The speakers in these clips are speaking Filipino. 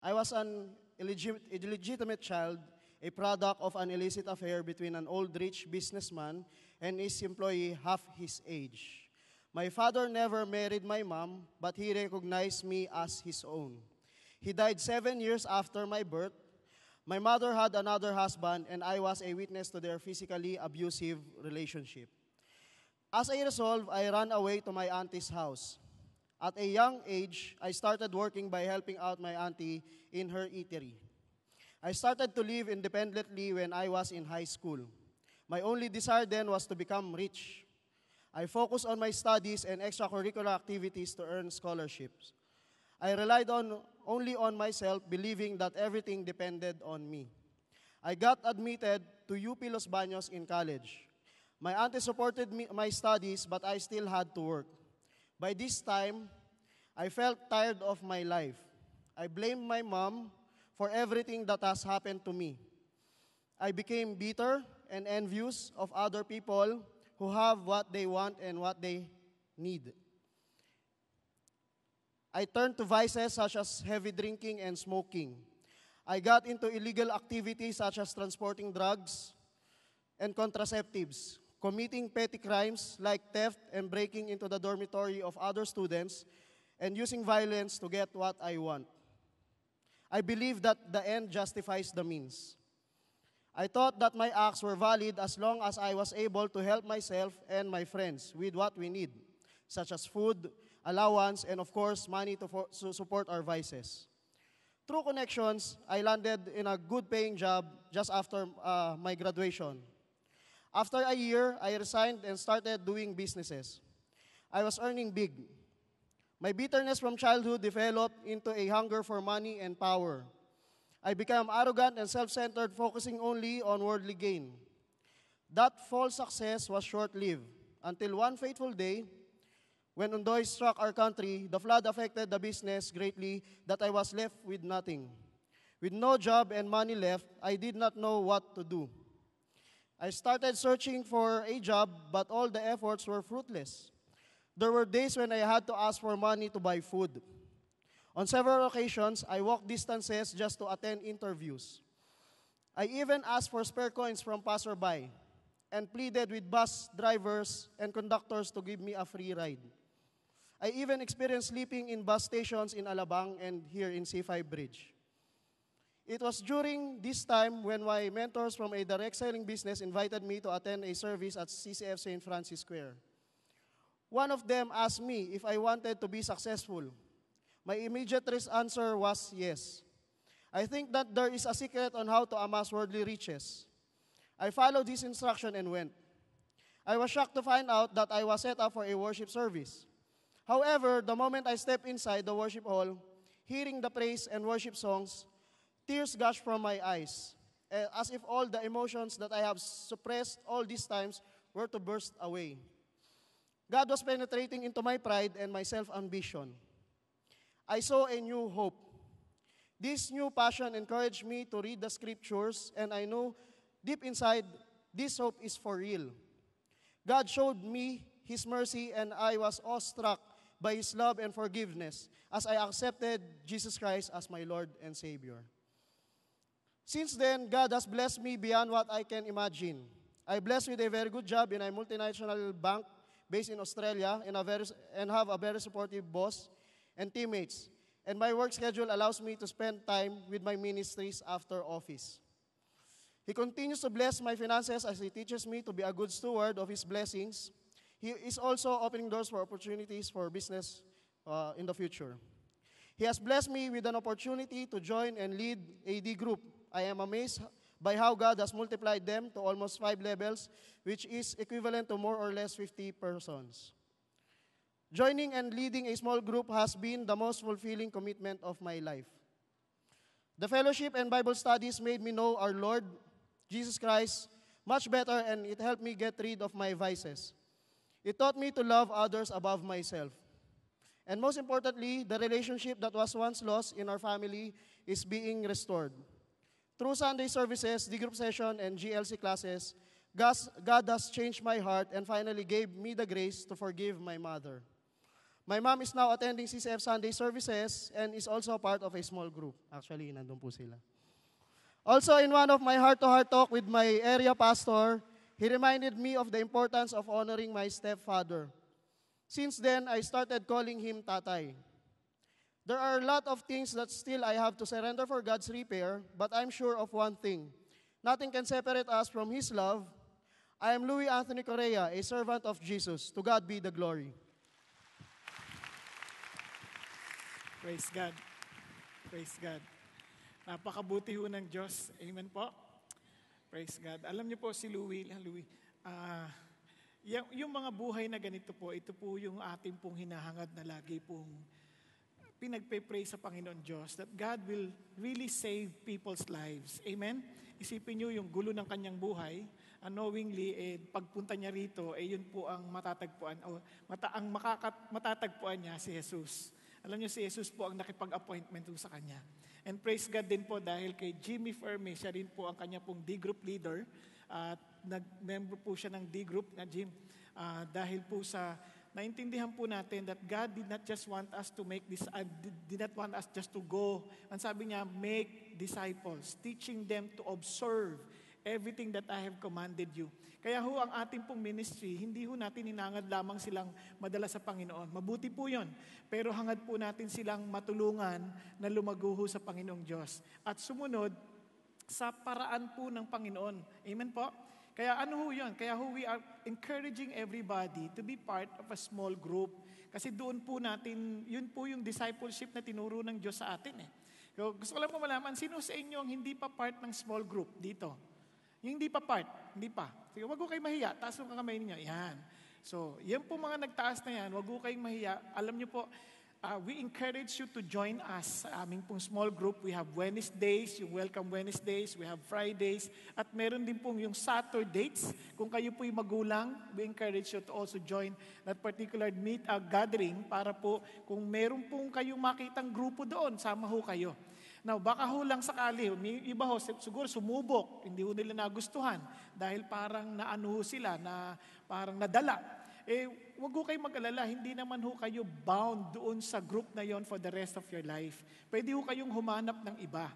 I was an illegitimate child, a product of an illicit affair between an old rich businessman and his employee half his age. My father never married my mom, but he recognized me as his own. He died 7 years after my birth. My mother had another husband, and I was a witness to their physically abusive relationship. As a result, I ran away to my auntie's house. At a young age, I started working by helping out my auntie in her eatery. I started to live independently when I was in high school. My only desire then was to become rich. I focused on my studies and extracurricular activities to earn scholarships. I relied only on myself, believing that everything depended on me. I got admitted to UP Los Baños in college. My auntie supported my studies, but I still had to work. By this time, I felt tired of my life. I blamed my mom for everything that has happened to me. I became bitter and envious of other people who have what they want and what they need. I turned to vices such as heavy drinking and smoking. I got into illegal activities such as transporting drugs and contraceptives, committing petty crimes like theft and breaking into the dormitory of other students, and using violence to get what I want. I believe that the end justifies the means. I thought that my acts were valid as long as I was able to help myself and my friends with what we need, such as food, allowance, and of course, money to support our vices. Through connections, I landed in a good-paying job just after my graduation. After a year, I resigned and started doing businesses. I was earning big. My bitterness from childhood developed into a hunger for money and power. I became arrogant and self-centered, focusing only on worldly gain. That false success was short-lived until one fateful day, when Undoy struck our country, the flood affected the business greatly that I was left with nothing. With no job and money left, I did not know what to do. I started searching for a job, but all the efforts were fruitless. There were days when I had to ask for money to buy food. On several occasions, I walked distances just to attend interviews. I even asked for spare coins from passerby and pleaded with bus drivers and conductors to give me a free ride. I even experienced sleeping in bus stations in Alabang and here in C5 Bridge. It was during this time when my mentors from a direct selling business invited me to attend a service at CCF St. Francis Square. One of them asked me if I wanted to be successful. My immediate answer was yes. I think that there is a secret on how to amass worldly riches. I followed this instruction and went. I was shocked to find out that I was set up for a worship service. However, the moment I stepped inside the worship hall, hearing the praise and worship songs, tears gushed from my eyes, as if all the emotions that I have suppressed all these times were to burst away. God was penetrating into my pride and my self-ambition. I saw a new hope. This new passion encouraged me to read the scriptures, and I knew deep inside this hope is for real. God showed me His mercy, and I was awestruck by His love and forgiveness as I accepted Jesus Christ as my Lord and Savior. Since then, God has blessed me beyond what I can imagine. I blessed with a very good job in a multinational bank based in Australia and have a very supportive boss and teammates. And my work schedule allows me to spend time with my ministries after office. He continues to bless my finances as He teaches me to be a good steward of His blessings. He is also opening doors for opportunities for business in the future. He has blessed me with an opportunity to join and lead AD Group. I am amazed by how God has multiplied them to almost 5 levels, which is equivalent to more or less 50 persons. Joining and leading a small group has been the most fulfilling commitment of my life. The fellowship and Bible studies made me know our Lord, Jesus Christ, much better, and it helped me get rid of my vices. It taught me to love others above myself. And most importantly, the relationship that was once lost in our family is being restored. Through Sunday services, the group session, and GLC classes, God has changed my heart and finally gave me the grace to forgive my mother. My mom is now attending CCF Sunday services and is also part of a small group. Actually, nandun po sila. Also, in one of my heart-to-heart talk with my area pastor, he reminded me of the importance of honoring my stepfather. Since then, I started calling him Tatay. There are a lot of things that still I have to surrender for God's repair, but I'm sure of one thing. Nothing can separate us from His love. I am Louis Anthony Correa, a servant of Jesus. To God be the glory. Praise God. Praise God. Napakabuti ho ng Diyos. Amen po. Praise God. Alam niyo po si Louie, yung mga buhay na ganito po, ito po yung ating pong hinahangad na lagi pong pinagpe-pray sa Panginoon Diyos that God will really save people's lives. Amen? Isipin niyo yung gulo ng kanyang buhay, unknowingly, pagpunta niya rito, yun po ang matatagpuan, matatagpuan niya si Jesus. Alam niyo, si Jesus po ang nakipag-appointment sa kanya. And praise God din po dahil kay Jimmy Fermi, siya rin po ang kanya pong D-group leader. At nag-member po siya ng D-group na Jim. Dahil po sa naintindihan po natin that God did not just want us to make this, did not want us just to go. Ang sabi niya, make disciples, teaching them to observe everything that I have commanded you. Kaya ho, ang ating pong ministry, hindi ho natin hinangad lamang silang madala sa Panginoon. Mabuti po yon. Pero hangad po natin silang matulungan na lumago ho sa Panginoong Diyos. At sumunod sa paraan po ng Panginoon. Amen po? Kaya ano ho yun? Kaya ho, we are encouraging everybody to be part of a small group. Kasi doon po natin, yun po yung discipleship na tinuro ng Diyos sa atin. So, gusto ko lang po malaman, sino sa inyo ang hindi pa part ng small group dito? Yung hindi pa part, hindi pa. Sige, wag ko kayong mahiya. Taas yung kamay ninyo. Yan. So, yan po mga nagtaas na yan, wag ko kayong mahiya. Alam niyo po, we encourage you to join us sa aming pong small group. We have Wednesdays, yung Welcome Wednesdays. We have Fridays. At meron din pong yung Saturdays. Kung kayo po'y magulang, we encourage you to also join that particular gathering para po kung meron pong kayong makitang grupo doon, sama ho kayo. Now, baka ho lang sakali, may iba ho, siguro sumubok, hindi ho nila nagustuhan dahil parang naano ho sila, na parang nadala. Wag ho kayong mag-alala, hindi naman ho kayo bound doon sa group na yon for the rest of your life. Pwede ho kayong humanap ng iba.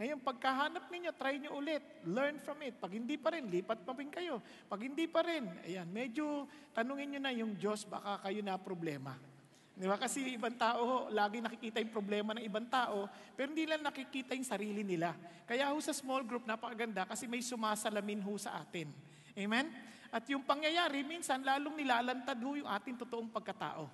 Ngayon, pagkahanap ninyo, try nyo ulit. Learn from it. Pag hindi pa rin, lipat pa rin kayo. Pag hindi pa rin, ayan, medyo tanungin nyo na yung Diyos, baka kayo na problema. Di ba? Kasi ibang tao ho, lagi nakikita yung problema ng ibang tao, pero hindi lang nakikita yung sarili nila. Kaya ho sa small group, napakaganda kasi may sumasalamin ho sa atin. Amen? At yung pangyayari, minsan lalong nilalantad ho yung ating totoong pagkatao.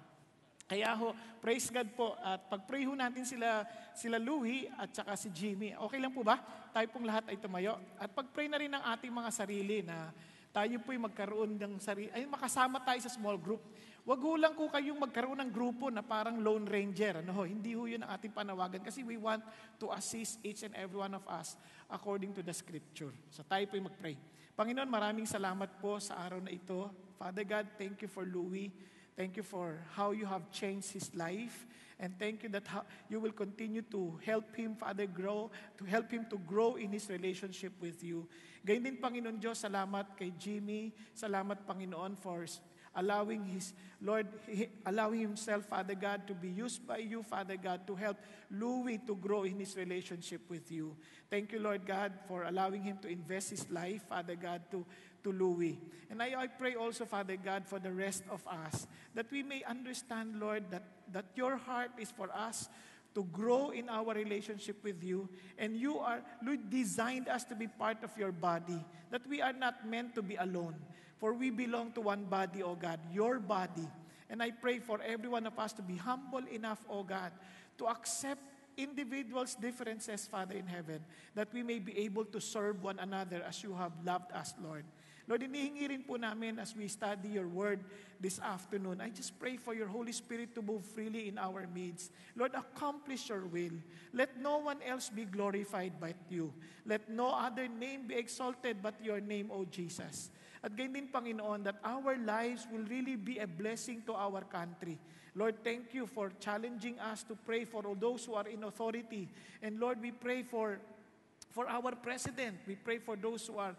Kaya ho, praise God po, at pag-pray ho natin sila Louie at saka si Jimmy. Okay lang po ba? Tayo pong lahat ay tumayo. At pag-pray na rin ng ating mga sarili na tayo po'y magkaroon ng sarili, ay makasama tayo sa small group. Wag ho lang ko kayong magkaroon ng grupo na parang Lone Ranger. Hindi ho yun ang ating panawagan kasi we want to assist each and every one of us according to the scripture. So tayo po'y mag-pray. Panginoon, maraming salamat po sa araw na ito. Father God, thank you for Louie. Thank you for how you have changed his life. And thank you that you will continue to help him, Father, to help him to grow in his relationship with you. Gayun din, Panginoon Diyos, salamat kay Jimmy. Salamat, Panginoon, for allowing himself, Father God, to be used by you, Father God, to help Louie to grow in his relationship with you. Thank you, Lord God, for allowing him to invest his life, Father God, to Louie. And I pray also, Father God, for the rest of us, that we may understand, Lord, that your heart is for us to grow in our relationship with you. And you designed us to be part of your body, that we are not meant to be alone. For we belong to one body, O God, your body. And I pray for every one of us to be humble enough, O God, to accept individuals' differences, Father in heaven, that we may be able to serve one another as you have loved us, Lord. Lord, inihingi rin po namin as we study your word this afternoon. I just pray for your Holy Spirit to move freely in our midst. Lord, accomplish your will. Let no one else be glorified but you. Let no other name be exalted but your name, O Jesus. At gayon din, Panginoon, that our lives will really be a blessing to our country. Lord, thank you for challenging us to pray for all those who are in authority. And Lord, we pray for our president. We pray for those who are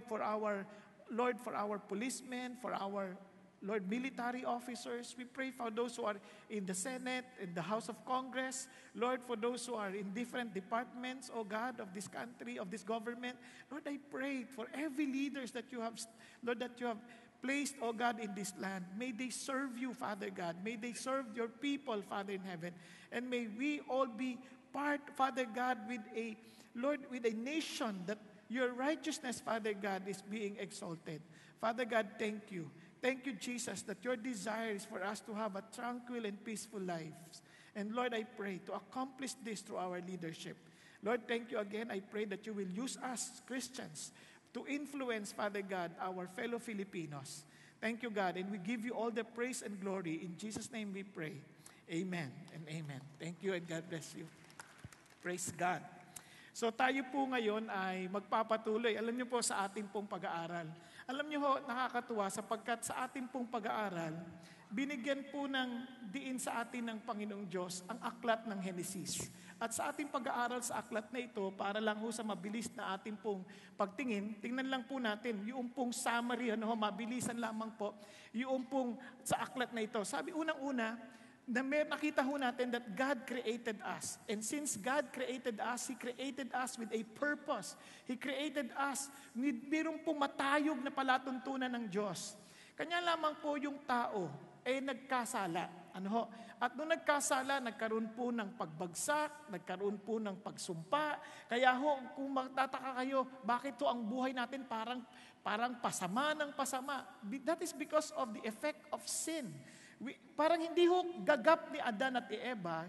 for our policemen, for our Lord, military officers. We pray for those who are in the Senate, in the House of Congress. Lord, for those who are in different departments, oh God, of this country, of this government. Lord, I pray for every leaders that you have, Lord, that you have placed, oh God, in this land. May they serve you, Father God. May they serve your people, Father in heaven. And may we all be part, Father God, with a, Lord, with a nation that your righteousness, Father God, is being exalted. Father God, thank you. Thank you, Jesus, that your desire is for us to have a tranquil and peaceful lives. And Lord, I pray to accomplish this through our leadership. Lord, thank you again. I pray that you will use us, Christians, to influence, Father God, our fellow Filipinos. Thank you, God, and we give you all the praise and glory. In Jesus' name we pray. Amen and amen. Thank you and God bless you. Praise God. So tayo po ngayon ay magpapatuloy. Alam niyo po sa ating pong pag-aaral. Alam niyo ho, nakakatuwa sapagkat sa ating pong pag-aaral, binigyan po ng diin sa atin ng Panginoong Diyos ang aklat ng Henesis. At sa ating pag-aaral sa aklat na ito, para lang ho sa mabilis na ating pong pagtingin, tingnan lang po natin yung pong summary, mabilisan lamang po, yung pong sa aklat na ito. Sabi unang-una, nakita ho natin that God created us. And since God created us, He created us with a purpose. He created us with mayroong pong matayog na palatuntunan ng Diyos. Kanya lamang po yung tao ay nagkasala. At nung nagkasala, nagkaroon po ng pagbagsak, nagkaroon po ng pagsumpa. Kaya ho, kung magtataka kayo, bakit ho ang buhay natin parang pasama ng pasama? That is because of the effect of sin. Parang hindi ho gagap ni Adan at ni Eva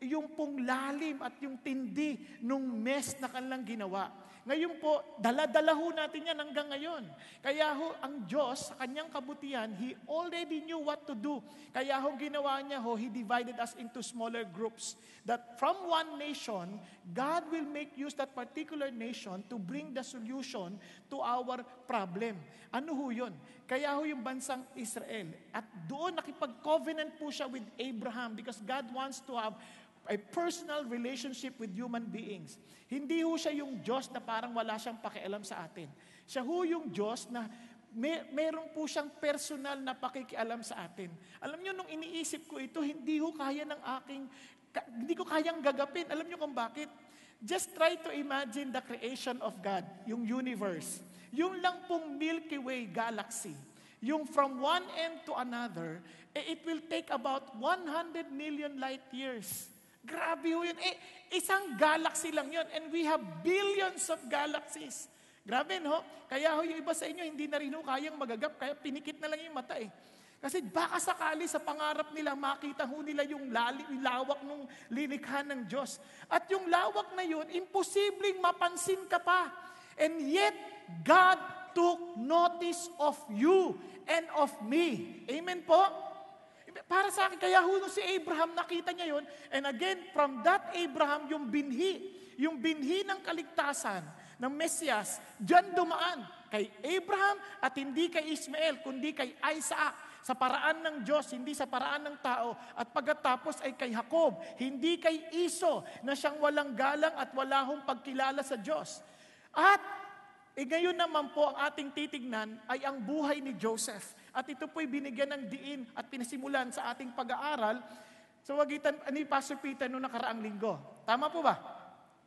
yung pong lalim at yung tindi nung mess na kanilang ginawa. Ngayon po, dala-dala ho natin yan hanggang ngayon. Kaya ho, ang Diyos, sa kanyang kabutihan, He already knew what to do. Kaya ho, ginawa niya ho, He divided us into smaller groups. That from one nation, God will make use that particular nation to bring the solution to our problem. Ano ho yun? Kaya ho yung bansang Israel. At doon nakipag-covenant po siya with Abraham because God wants to have a personal relationship with human beings. Hindi ho siya yung Diyos na parang wala siyang pakialam sa atin. Siya ho yung Diyos na meron po siyang personal na pakikialam sa atin. Alam niyo, nung iniisip ko ito, hindi ko kayang gagapin. Alam niyo kung bakit? Just try to imagine the creation of God, yung universe. Yung lang pong Milky Way galaxy, yung from one end to another, it will take about 100 million light years. Grabe ho yun. Isang galaxy lang yun. And we have billions of galaxies. Grabe, no? Kaya ho, yung iba sa inyo, hindi na rin ho kayang magagap. Kaya pinikit na lang yung mata eh. Kasi baka sakali sa pangarap nila, makita ho nila yung lawak ng lilikha ng Diyos. At yung lawak na yun, imposibleng mapansin ka pa. And yet, God took notice of you and of me. Amen po? Para sa akin, kaya ho si Abraham, nakita niya yun. And again, from that Abraham, yung binhi ng kaligtasan ng Mesiyas, diyan dumaan kay Abraham at hindi kay Ismael, kundi kay Isaac. Sa paraan ng Diyos, hindi sa paraan ng tao. At pagkatapos ay kay Jacob, hindi kay Iso, na siyang walang galang at wala hong pagkilala sa Diyos. At ngayon naman po, ang ating titignan ay ang buhay ni Joseph. At ito po'y binigyan ng diin at pinasimulan sa ating pag-aaral sa wagitan ni Pastor Peter noong nakaraang linggo. Tama po ba?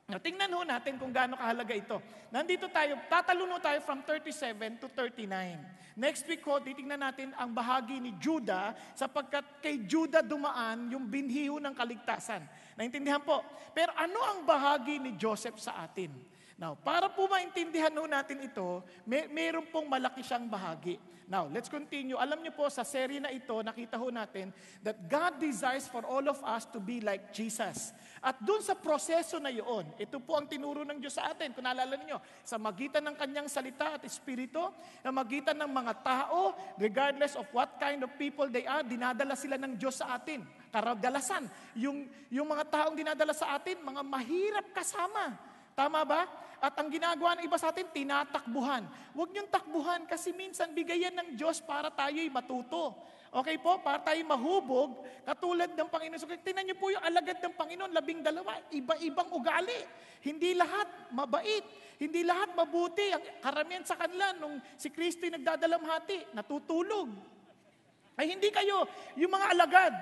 Now, tingnan ho natin kung gaano kahalaga ito. Nandito tayo, tatalon tayo from 37 to 39. Next week ho, titingnan natin ang bahagi ni Judah sapagkat kay Judah dumaan yung binhi ho ng kaligtasan. Naintindihan po? Pero ano ang bahagi ni Joseph sa atin? Now, para po maintindihan ho natin ito, meron pong malaki siyang bahagi. Now, let's continue. Alam niyo po, sa serye na ito, nakita ho natin that God desires for all of us to be like Jesus. At dun sa proseso na yun, ito po ang tinuro ng Diyos sa atin. Kung naalala niyo, sa magitan ng kanyang salita at espiritu, sa magitan ng mga tao, regardless of what kind of people they are, dinadala sila ng Diyos sa atin. Karagalasan, yung mga taong dinadala sa atin, mga mahirap kasama. Tama ba? At ang ginagawa ng iba sa atin, tinatakbuhan. Huwag niyong takbuhan kasi minsan bigayan ng Diyos para tayo'y matuto. Okay po, para tayo mahubog, katulad ng Panginoon. So, tingnan niyo po yung alagad ng Panginoon, 12, iba-ibang ugali. Hindi lahat mabait, hindi lahat mabuti. Ang karamihan sa kanila, nung si Kristo yung nagdadalamhati, natutulog. Ay hindi kayo, yung mga alagad.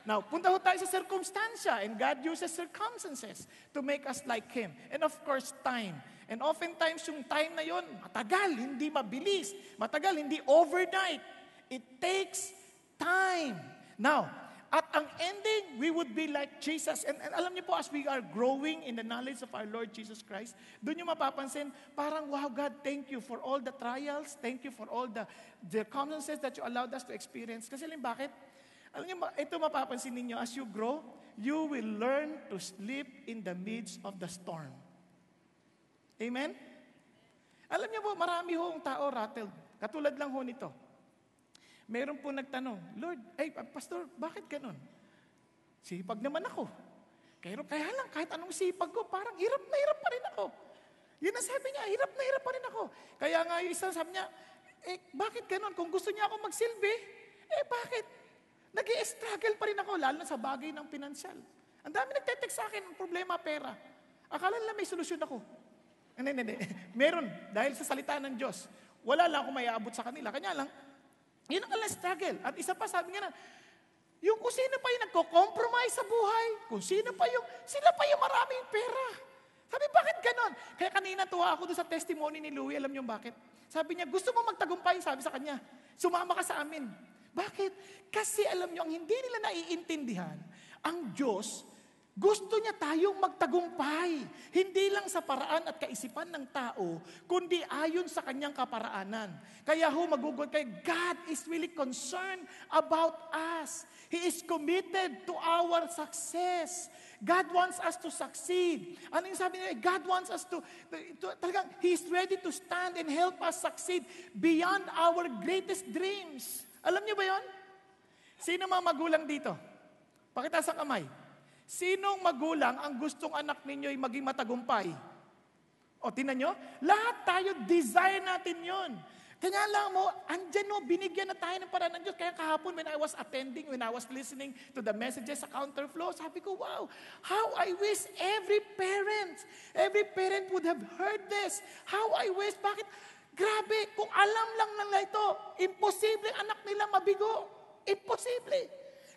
Now, punta ho tayo sa circumstansya, and God uses circumstances to make us like Him. And of course, time. And oftentimes, yung time na yon, matagal, hindi mabilis. Matagal, hindi overnight. It takes time. Now, at ang ending, we would be like Jesus. And alam niyo po, as we are growing in the knowledge of our Lord Jesus Christ, doon yung mapapansin, parang, wow, God, thank you for all the trials. Thank you for all the circumstances that you allowed us to experience. Kasi alam bakit? Alam niyo, ito mapapansin ninyo, as you grow, you will learn to sleep in the midst of the storm. Amen? Alam niyo po, marami hoong tao rattled. Katulad lang ho nito. Meron po nagtanong, Lord, Pastor, bakit ganun? Sipag naman ako. Kaya lang, kahit anong sipag ko, parang hirap na hirap pa rin ako. Yun ang sabi niya, hirap na hirap pa rin ako. Kaya nga yung isang sabi niya, bakit ganun? Kung gusto niya ako magsilbi, bakit? Nag-i-struggle pa rin ako, lalo na sa bagay ng pinansyal. Ang dami nagte-text sa akin, problema, pera. Akala nila may solusyon ako. Hindi. Meron, dahil sa salita ng Diyos. Wala lang ako may aabot sa kanila. Kanya lang, yun ang struggle. At isa pa, sabi nga na, yung kung sino pa yung nagko-compromise sa buhay, sila pa yung maraming pera. Sabi, bakit ganon? Kaya kanina tuwa ako doon sa testimony ni Louie, alam niyo bakit? Sabi niya, gusto mo magtagumpay, sabi sa kanya, sumama ka sa amin. Bakit? Kasi alam niyo, ang hindi nila naiintindihan, ang Diyos, gusto niya tayong magtagumpay. Hindi lang sa paraan at kaisipan ng tao, kundi ayon sa kanyang kaparaanan. Kaya magugol kayo, God is really concerned about us. He is committed to our success. God wants us to succeed. Ano yung sabi niya? God wants us to talagang, He is ready to stand and help us succeed beyond our greatest dreams. Alam niyo ba yon? Sino mga magulang dito? Pakita sa kamay. Sinong magulang ang gustong anak ninyo ay maging matagumpay? O, tingnan nyo, lahat tayo, desire natin yon. Kaya lang mo, andyan binigyan na tayo ng paraan ng Diyos. Kaya kahapon when I was listening to the messages sa Counterflow, sabi ko, wow, how I wish every parent would have heard this. How I wish, bakit? Grabe, kung alam lang nila ito, imposible anak nila mabigo. Imposible.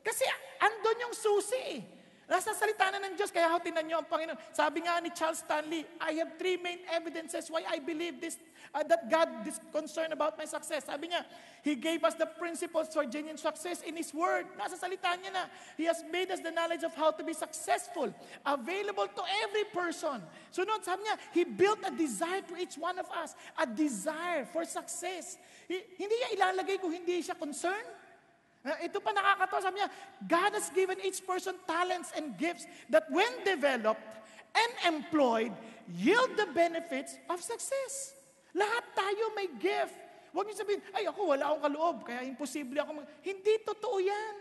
Kasi andun yung susi. Nasa salita na ng Diyos, kaya tinan nyo ang Panginoon. Sabi nga ni Charles Stanley, I have 3 main evidences why I believe this, that God is concerned about my success. Sabi niya, He gave us the principles for genuine success in His Word. Nasa salita niya na. He has made us the knowledge of how to be successful, available to every person. Sunod, sabi niya, He built a desire to each one of us, a desire for success. Hindi niya ilalagay kung hindi siya concerned. Ito pa nakakatawa, sabi niya, God has given each person talents and gifts that when developed and employed, yield the benefits of success. Lahat tayo may gift. Huwag niyo sabihin, ako wala akong kaloob, kaya imposible ako. Hindi totoo yan.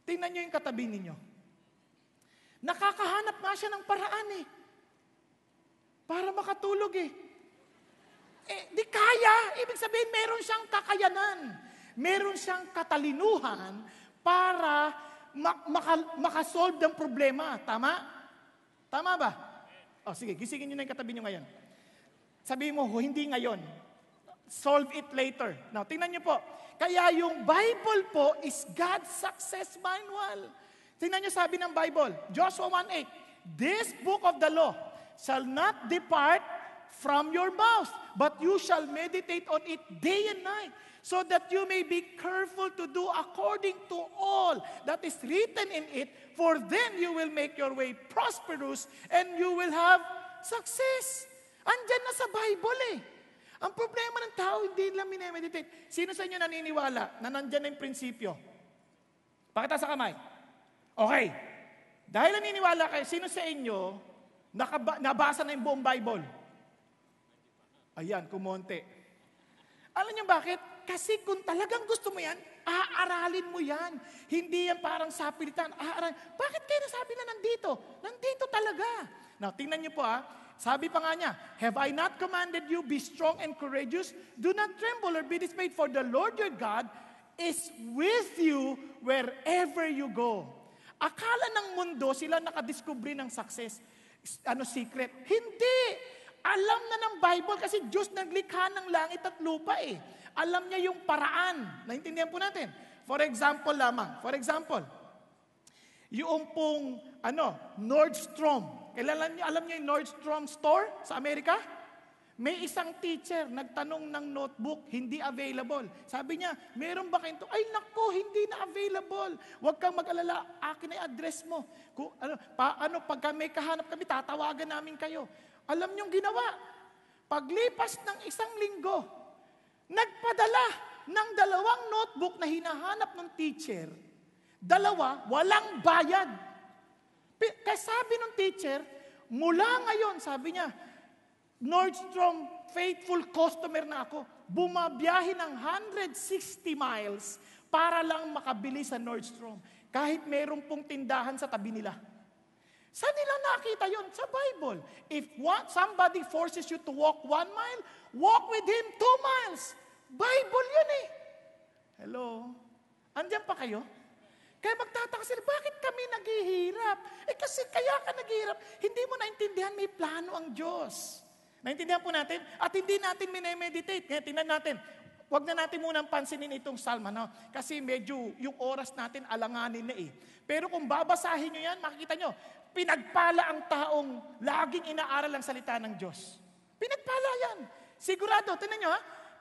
Tingnan niyo yung katabi ninyo. Nakakahanap nga siya ng paraan para makatulog di kaya. Ibig sabihin, meron siyang kakayanan. Meron siyang katalinuhan para makasolve ng problema. Tama? Tama ba? Sige, gisingin nyo na yung katabi nyo ngayon. Sabihin mo, hindi ngayon. Solve it later. Now, tingnan nyo po. Kaya yung Bible po is God's success manual. Tingnan nyo sabi ng Bible, Joshua 1:8, this book of the law shall not depart from your mouth, but you shall meditate on it day and night, so that you may be careful to do according to all that is written in it, for then you will make your way prosperous and you will have success. Andyan na sa Bible Ang problema ng tao, hindi lang minemeditate. Sino sa inyo naniniwala na nandyan na yung prinsipyo? Pakita sa kamay. Okay. Dahil naniniwala kayo, sino sa inyo nabasa na yung buong Bible? Ayan, kumonte. Alam niyo bakit? Kasi kung talagang gusto mo yan, aaralin mo yan. Hindi yan parang sapilitan. Bakit kayo nasabi na nandito? Nandito talaga. Now, tingnan niyo po Sabi pa nga niya, have I not commanded you, be strong and courageous? Do not tremble or be dismayed, for the Lord your God is with you wherever you go. Akala ng mundo sila nakadiscovery ng success. Secret? Hindi. Alam na ng Bible kasi Diyos naglikha ng langit at lupa eh. Alam niya yung paraan. Naintindihan po natin. For example lamang. For example, yung pong Nordstrom. Alam niyo yung Nordstrom store sa Amerika? May isang teacher nagtanong ng notebook, hindi available. Sabi niya, meron ba kayo? Ay nako, hindi na available. Huwag kang mag-alala, akin ay address mo. Pagka may kahanap kami, tatawagan namin kayo. Alam niyong ginawa? Paglipas ng isang linggo, nagpadala ng 2 notebook na hinahanap ng teacher. 2, walang bayad. Kaya sabi ng teacher, mula ngayon, sabi niya, Nordstrom, faithful customer na ako. Bumabiyahe ng 160 miles para lang makabili sa Nordstrom. Kahit meron pong tindahan sa tabi nila. Saan nila nakita yon? Sa Bible. If somebody forces you to walk 1 mile, walk with him 2 miles. Bible yun eh. Hello? Andiyan pa kayo? Kaya magtataka sila, bakit kami naghihirap? Kasi kaya ka naghihirap, hindi mo naintindihan may plano ang Diyos. Naintindihan po natin? At hindi natin minemeditate. Ngayon, tingnan natin. Huwag na natin munang pansinin itong salma, no? Kasi medyo yung oras natin alanganin na eh. Pero kung babasahin nyo yan, makikita nyo, pinagpala ang taong laging inaaral ang salita ng Diyos. Pinagpala yan. Sigurado, tingnan nyo ha?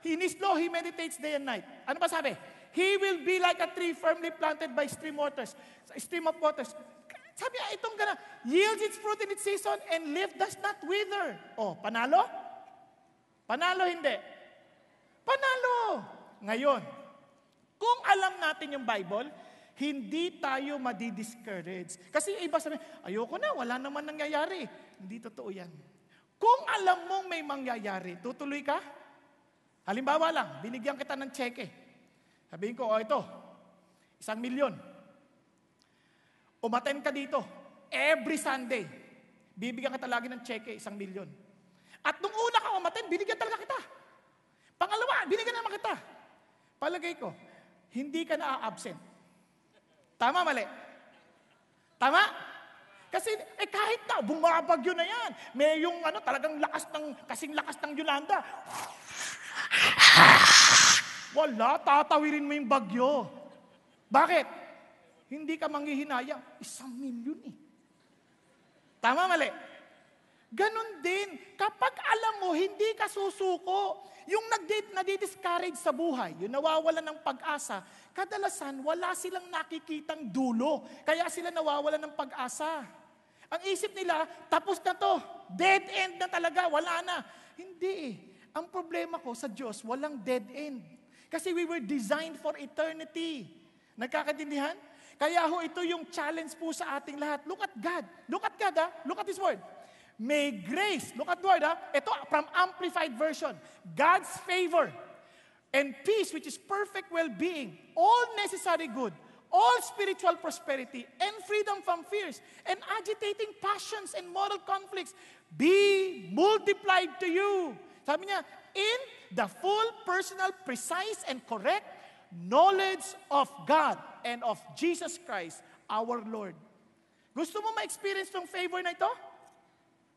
In His law, He meditates day and night. Ano pa sabi? He will be like a tree firmly planted by stream of waters. Sabi niya, itong gana, yields its fruit in its season and leaf does not wither. Oh, panalo? Panalo hindi. Panalo. Ngayon, kung alam natin yung Bible, hindi tayo madi-discourage. Kasi iba sabi, ayoko na, wala naman nangyayari. Hindi totoo yan. Kung alam mong may mangyayari, tutuloy ka? Halimbawa lang, binigyan kita ng cheque. Sabihin ko, ito, 1 milyon. Umaten ka dito, every Sunday, bibigyan kita lagi ng cheque, 1 milyon. At nung una ka umaten, binigyan talaga kita. Pangalawa, binigyan naman kita. Palagay ko, hindi ka na-absent. Tama, mali? Tama? Kasi kahit na, bumabagyo na yan. May yung talagang kasing lakas ng Yolanda. Wala, tatawirin mo yung bagyo. Bakit? Hindi ka manghihinayang, 1 milyon eh. Tama, mali? Ganon din, kapag alam mo, hindi ka susuko. Yung nadi-discourage sa buhay, yung nawawalan ng pag-asa, kadalasan wala silang nakikitang dulo. Kaya sila nawawalan ng pag-asa. Ang isip nila, tapos na to. Dead end na talaga, wala na. Hindi eh. Ang problema ko sa Diyos, walang dead end. Kasi we were designed for eternity. Nagkakaintindihan? Kaya ho, ito yung challenge po sa ating lahat. Look at God. Look at God, ha? Look at His Word. May grace, look at the Word, ha? Ito from Amplified Version. God's favor and peace, which is perfect well-being, all necessary good, all spiritual prosperity, and freedom from fears, and agitating passions and moral conflicts, be multiplied to you. Sabi niya, in the full, personal, precise, and correct knowledge of God and of Jesus Christ, our Lord. Gusto mo ma-experience tong favor na ito?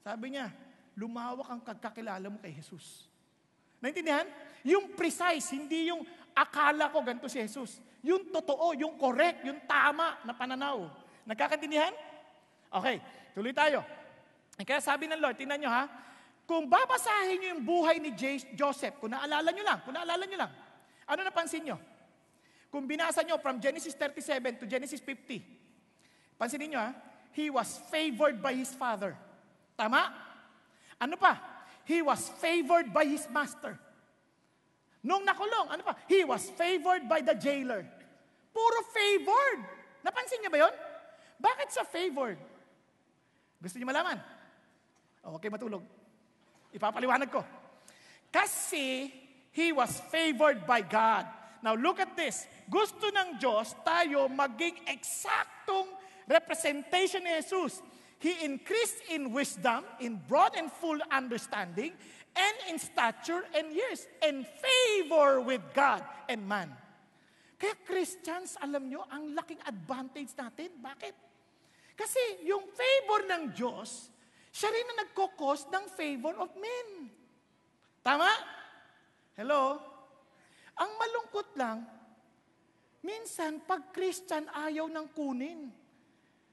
Sabi niya, lumawak ang kakilala mo kay Jesus. Naintindihan? Yung precise, hindi yung akala ko ganito si Jesus. Yung totoo, yung correct, yung tama na pananaw. Nagkakaintindihan? Okay, tuloy tayo. Kaya sabi ng Lord, tingnan nyo ha, kung babasahin nyo yung buhay ni Joseph, kung naalala nyo lang, ano napansin nyo? Kung binasa nyo from Genesis 37 to Genesis 50, pansinin nyo ha, he was favored by his father. Tama? Ano pa? He was favored by his master. Nung nakulong, ano pa? He was favored by the jailer. Puro favored. Napansin nyo ba yun? Bakit sa favored? Gusto nyo malaman? Okay, matulog. Ipapaliwanag ko. Kasi he was favored by God. Now look at this. Gusto ng Diyos tayo maging eksaktong representation ni Jesus. He increased in wisdom, in broad and full understanding, and in stature and years, and favor with God and man. Kaya Christians, alam nyo, ang laking advantage natin. Bakit? Kasi yung favor ng Diyos, siya rin na nagkukos ng favor of men. Tama? Hello? Ang malungkot lang, minsan pag Christian ayaw nang kunin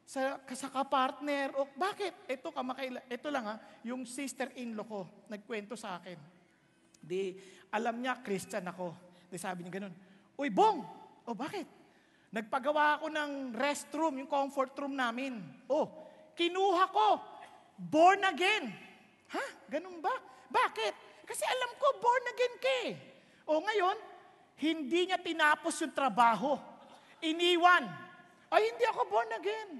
sa kapartner. O bakit? Ito lang yung sister-in-law ko, nagkwento sa akin. Alam niya, Christian ako. Sabi niya ganun, "Uy, Bong! O bakit? Nagpagawa ako ng restroom, yung comfort room namin. Kinuha ko, born again." Ha? Ganun ba? Bakit? Kasi alam ko, born again ka eh. Ngayon, hindi niya tinapos yung trabaho. Iniwan. Ay, hindi ako born again.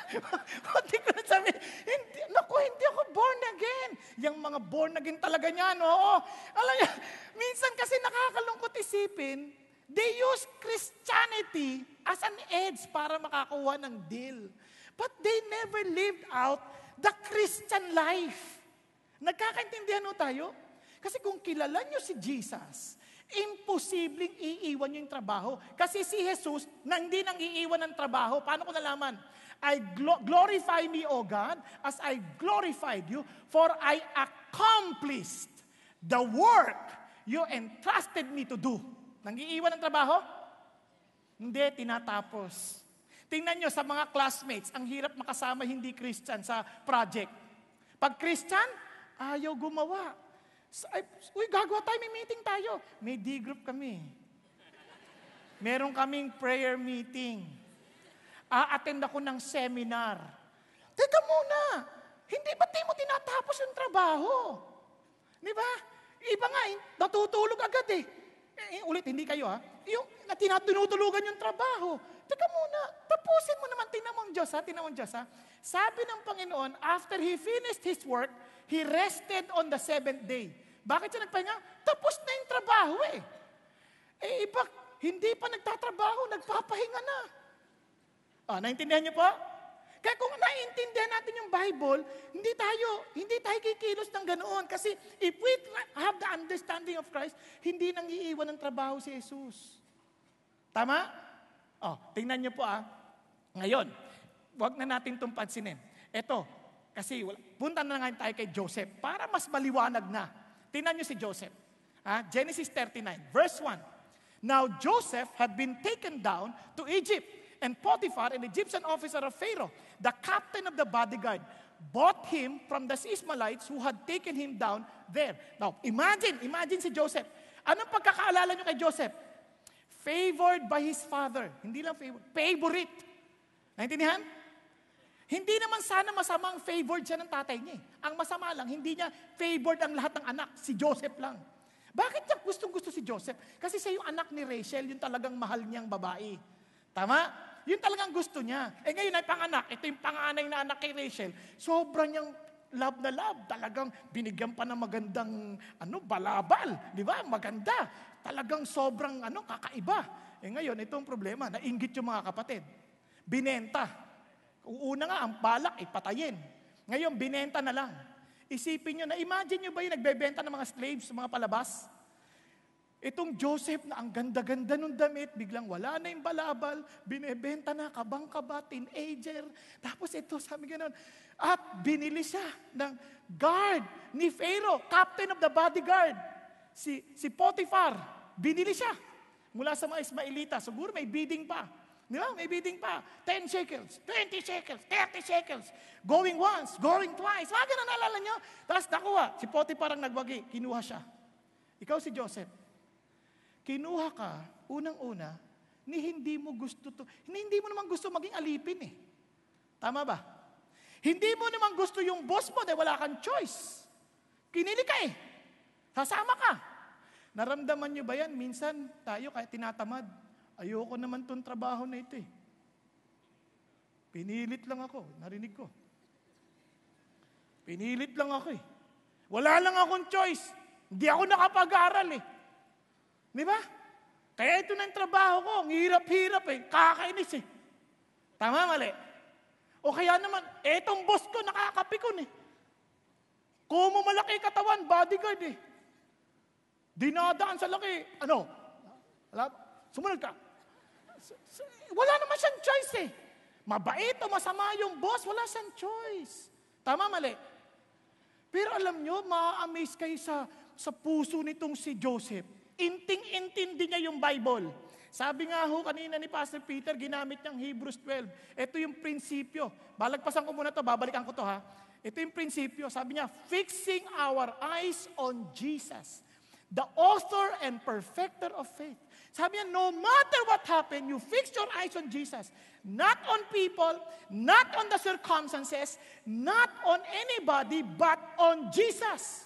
Hindi ko nasabi, hindi ako born again. Yung mga born again talaga niyan, oo. Alam niya, minsan kasi nakakalungkot isipin, they use Christianity as an edge para makakuha ng deal. But they never lived out the Christian life. Nagkakaintindihan tayo? Kasi kung kilala nyo si Jesus, imposibleng iiwan nyo yung trabaho. Kasi si Jesus, hindi nang iiwan ng trabaho. Paano ko nalaman? Glorify me, O God, as I glorified you, for I accomplished the work you entrusted me to do. Nang-iiwan ng trabaho? Hindi, tinatapos. Tingnan nyo sa mga classmates, ang hirap makasama hindi Christian sa project. Pag Christian, ayaw gumawa. Uy, gagawa tayo, may meeting tayo. May D-group kami. Meron kaming prayer meeting. Attend ako ng seminar. Teka muna, ba't di mo tinatapos yung trabaho? Di ba? Iba nga, natutulog agad eh. Ulit, hindi kayo yung tinutulugan yung trabaho. Teka muna, tapusin mo naman, tingnan mo ang Diyos ha. Sabi ng Panginoon, after He finished His work, He rested on the 7th day. Bakit siya nagpahinga? Tapos na yung trabaho eh. Iba, hindi pa nagtatrabaho, nagpapahinga na. Naintindihan niyo po? Kaya kung naiintindihan natin yung Bible, hindi tayo kikilos ng ganoon. Kasi if we have the understanding of Christ, hindi nang iiwan ng trabaho si Jesus. Tama? Tingnan niyo po Ngayon, wag na natin itong pansinin. Ito, kasi punta na nga tayo kay Joseph para mas maliwanag na. Tingnan niyo si Joseph. Genesis 39, verse 1. Now Joseph had been taken down to Egypt, and Potiphar, an Egyptian officer of Pharaoh, the captain of the bodyguard, bought him from the Ishmaelites who had taken him down there. Now, imagine si Joseph. Anong pagkakaalala nyo kay Joseph? Favored by his father. Hindi lang favorite. Naintindihan? Hindi naman sana masamang favored siya ng tatay niya. Ang masama lang, hindi niya favored ang lahat ng anak. Si Joseph lang. Bakit niya gustong-gusto si Joseph? Kasi siya yung anak ni Rachel, yung talagang mahal niyang babae. Tama? Yun talagang gusto niya. Ngayon ay panganak. Ito yung panganay na anak kay Rachel. Sobrang niyang love na love. Talagang binigyan pa ng magandang balabal. Di ba? Maganda. Talagang sobrang kakaiba. Ngayon, itong problema. Nainggit yung mga kapatid. Binenta. Una nga, ang balak, patayin. Ngayon, binenta na lang. Isipin nyo na, imagine nyo ba yung nagbebenta ng mga slaves sa mga palabas? Itong Joseph na ang ganda-ganda ng damit, biglang wala na yung balabal, binebenta na, kabang-kaba, teenager. Tapos ito, sabi gano'n, at binili siya ng guard ni Pharaoh, captain of the bodyguard. Si Potiphar, binili siya. Mula sa mga Ismailita, siguro may bidding pa. Di ba? May bidding pa. 10 shekels, 20 shekels, 30 shekels. Going once, going twice. Wag na naalala nyo. Tapos nakuha. Si Potiphar ang nagwagi. Kinuha siya. Ikaw si Joseph. Kinuha ka, unang-una, hindi mo naman gusto maging alipin eh. Tama ba? Hindi mo naman gusto yung boss mo dahil wala kang choice. Kinili ka eh. Sasama ka. Naramdaman nyo ba yan? Minsan tayo kahit tinatamad. Ayoko naman tong trabaho na ito eh. Pinilit lang ako. Narinig ko. Pinilit lang ako eh. Wala lang akong choice. Hindi ako nakapag-aral eh. Di ba? Kaya ito na yung trabaho ko. Ang hirap-hirap eh. Kakainis eh. Tama, mali? O kaya naman, etong boss ko nakakapikon eh. Kumo malaki katawan, bodyguard eh. Dinadaan sa laki. Sumunod ka. Wala naman siyang choice eh. Mabait o masama yung boss, wala siyang choice. Tama, mali? Pero alam nyo, ma-amaze kayo sa puso nitong si Joseph. Inting-intindi niya yung Bible. Sabi nga ho kanina ni Pastor Peter, ginamit niyang Hebrews 12. Ito yung prinsipyo. Balagpasan ko muna to, babalikan ko to ha. Ito yung prinsipyo. Sabi niya, fixing our eyes on Jesus, the author and perfecter of faith. Sabi niya, no matter what happened, you fix your eyes on Jesus. Not on people, not on the circumstances, not on anybody, but on Jesus.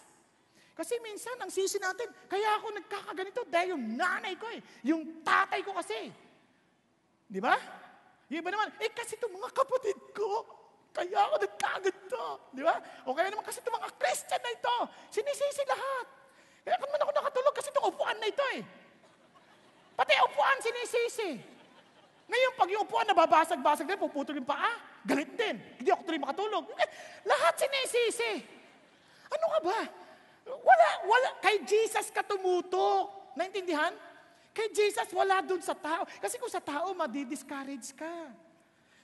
Kasi minsan, ang sisi natin, kaya ako nagkakaganito dahil yung nanay ko yung tatay ko kasi. Di ba? Yung iba naman, kasi itong mga kapatid ko, kaya ako nagkaganito. Di ba? O kaya naman kasi itong mga Christian na ito, sinisisi lahat. Kaya kung man ako nakatulog kasi itong upuan na ito Pati upuan sinisisi. Ngayon, pag yung upuan nababasag-basag din, puputol yung paa, galit din. Hindi ako tuloy makatulog. Lahat sinisisi. Ano ka ba? Wala. Kay Jesus ka tumutok. Naintindihan? Kay Jesus, wala dun sa tao. Kasi kung sa tao, madi-discourage ka.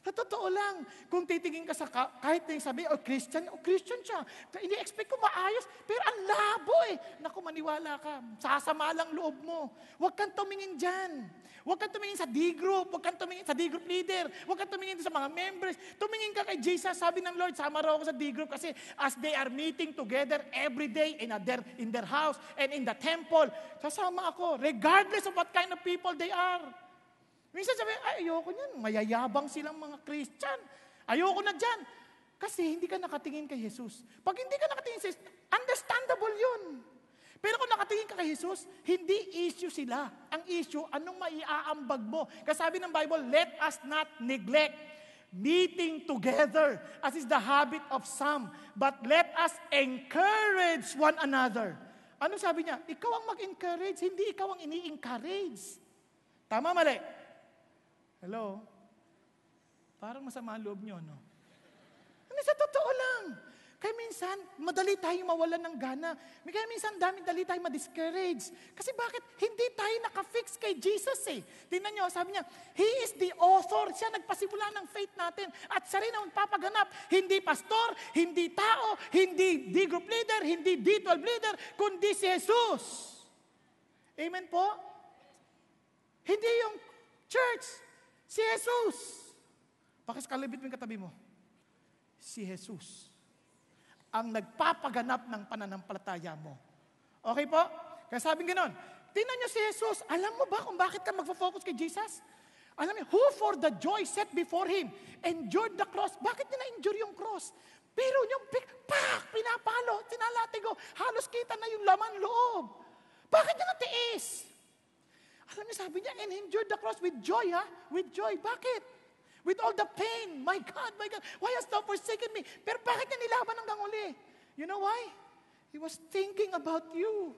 Sa totoo lang, kung titingin ka sa kahit na yung sabi, Christian siya. Ini-expect ko maayos, pero ang labo Naku, maniwala ka. Sasama lang loob mo. Huwag kang tumingin dyan. Huwag kang tumingin sa D-group. Huwag kang tumingin sa D-group leader. Huwag kang tumingin sa mga members. Tumingin ka kay Jesus. Sabi ng Lord, sama raw ako sa D-group kasi as they are meeting together every day in their house and in the temple, sasama ako regardless of what kind of people they are. Minsan sabi, ayoko niyan. Mayayabang silang mga Christian. Ayoko na dyan. Kasi hindi ka nakatingin kay Jesus. Pag hindi ka nakatingin sa Jesus, understandable yun. Pero kung nakatingin ka kay Jesus, hindi issue sila. Ang issue, anong maiaambag mo? Kasi sabi ng Bible, let us not neglect meeting together as is the habit of some, but let us encourage one another. Ano sabi niya? Ikaw ang mag-encourage, hindi ikaw ang ini-encourage. Tama, mali? Hello? Parang masama ang loob nyo, no? Sa totoo lang. Kaya minsan, madali tayong mawalan ng gana. Kaya minsan, dali tayong ma-discourage. Kasi bakit? Hindi tayo nakafix kay Jesus Tingnan nyo, sabi niya, He is the author. Siya nagpasimula ng faith natin. At siya rin ang magpapaganap. Hindi pastor, hindi tao, hindi D-group leader, hindi D12 leader, kundi si Jesus. Amen po? Hindi yung church. Si Jesus. Pakiskalibit mo yung katabi mo. Si Jesus. Ang nagpapaganap ng pananampalataya mo. Okay po? Kaya sabing gano'n, tingnan nyo si Jesus. Alam mo ba kung bakit ka magfo-focus kay Jesus? Alam mo, who for the joy set before Him endured the cross. Bakit niya na-endure yung cross? Pero yung pinapalo, tinalatigo, halos kita na yung laman loob. Bakit niya natiis? Alam niyo, sabi niya, and endured the cross with joy, With joy. Bakit? With all the pain. My God, why hast thou forsaken me? Pero bakit niya nilaban hanggang uli? You know why? He was thinking about you.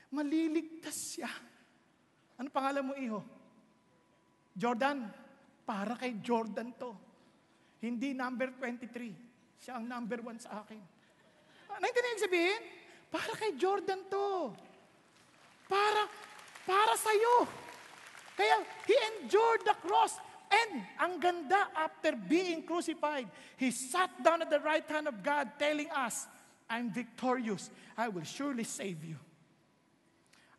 Maliligtas siya. Ano pangalan mo, iho? Jordan. Para kay Jordan to. Hindi number 23. Siya ang number 1 sa akin. Naintindihan sabihin? Para kay Jordan to. Para sa'yo. Kaya, He endured the cross. And, ang ganda, after being crucified, He sat down at the right hand of God telling us, I'm victorious. I will surely save you.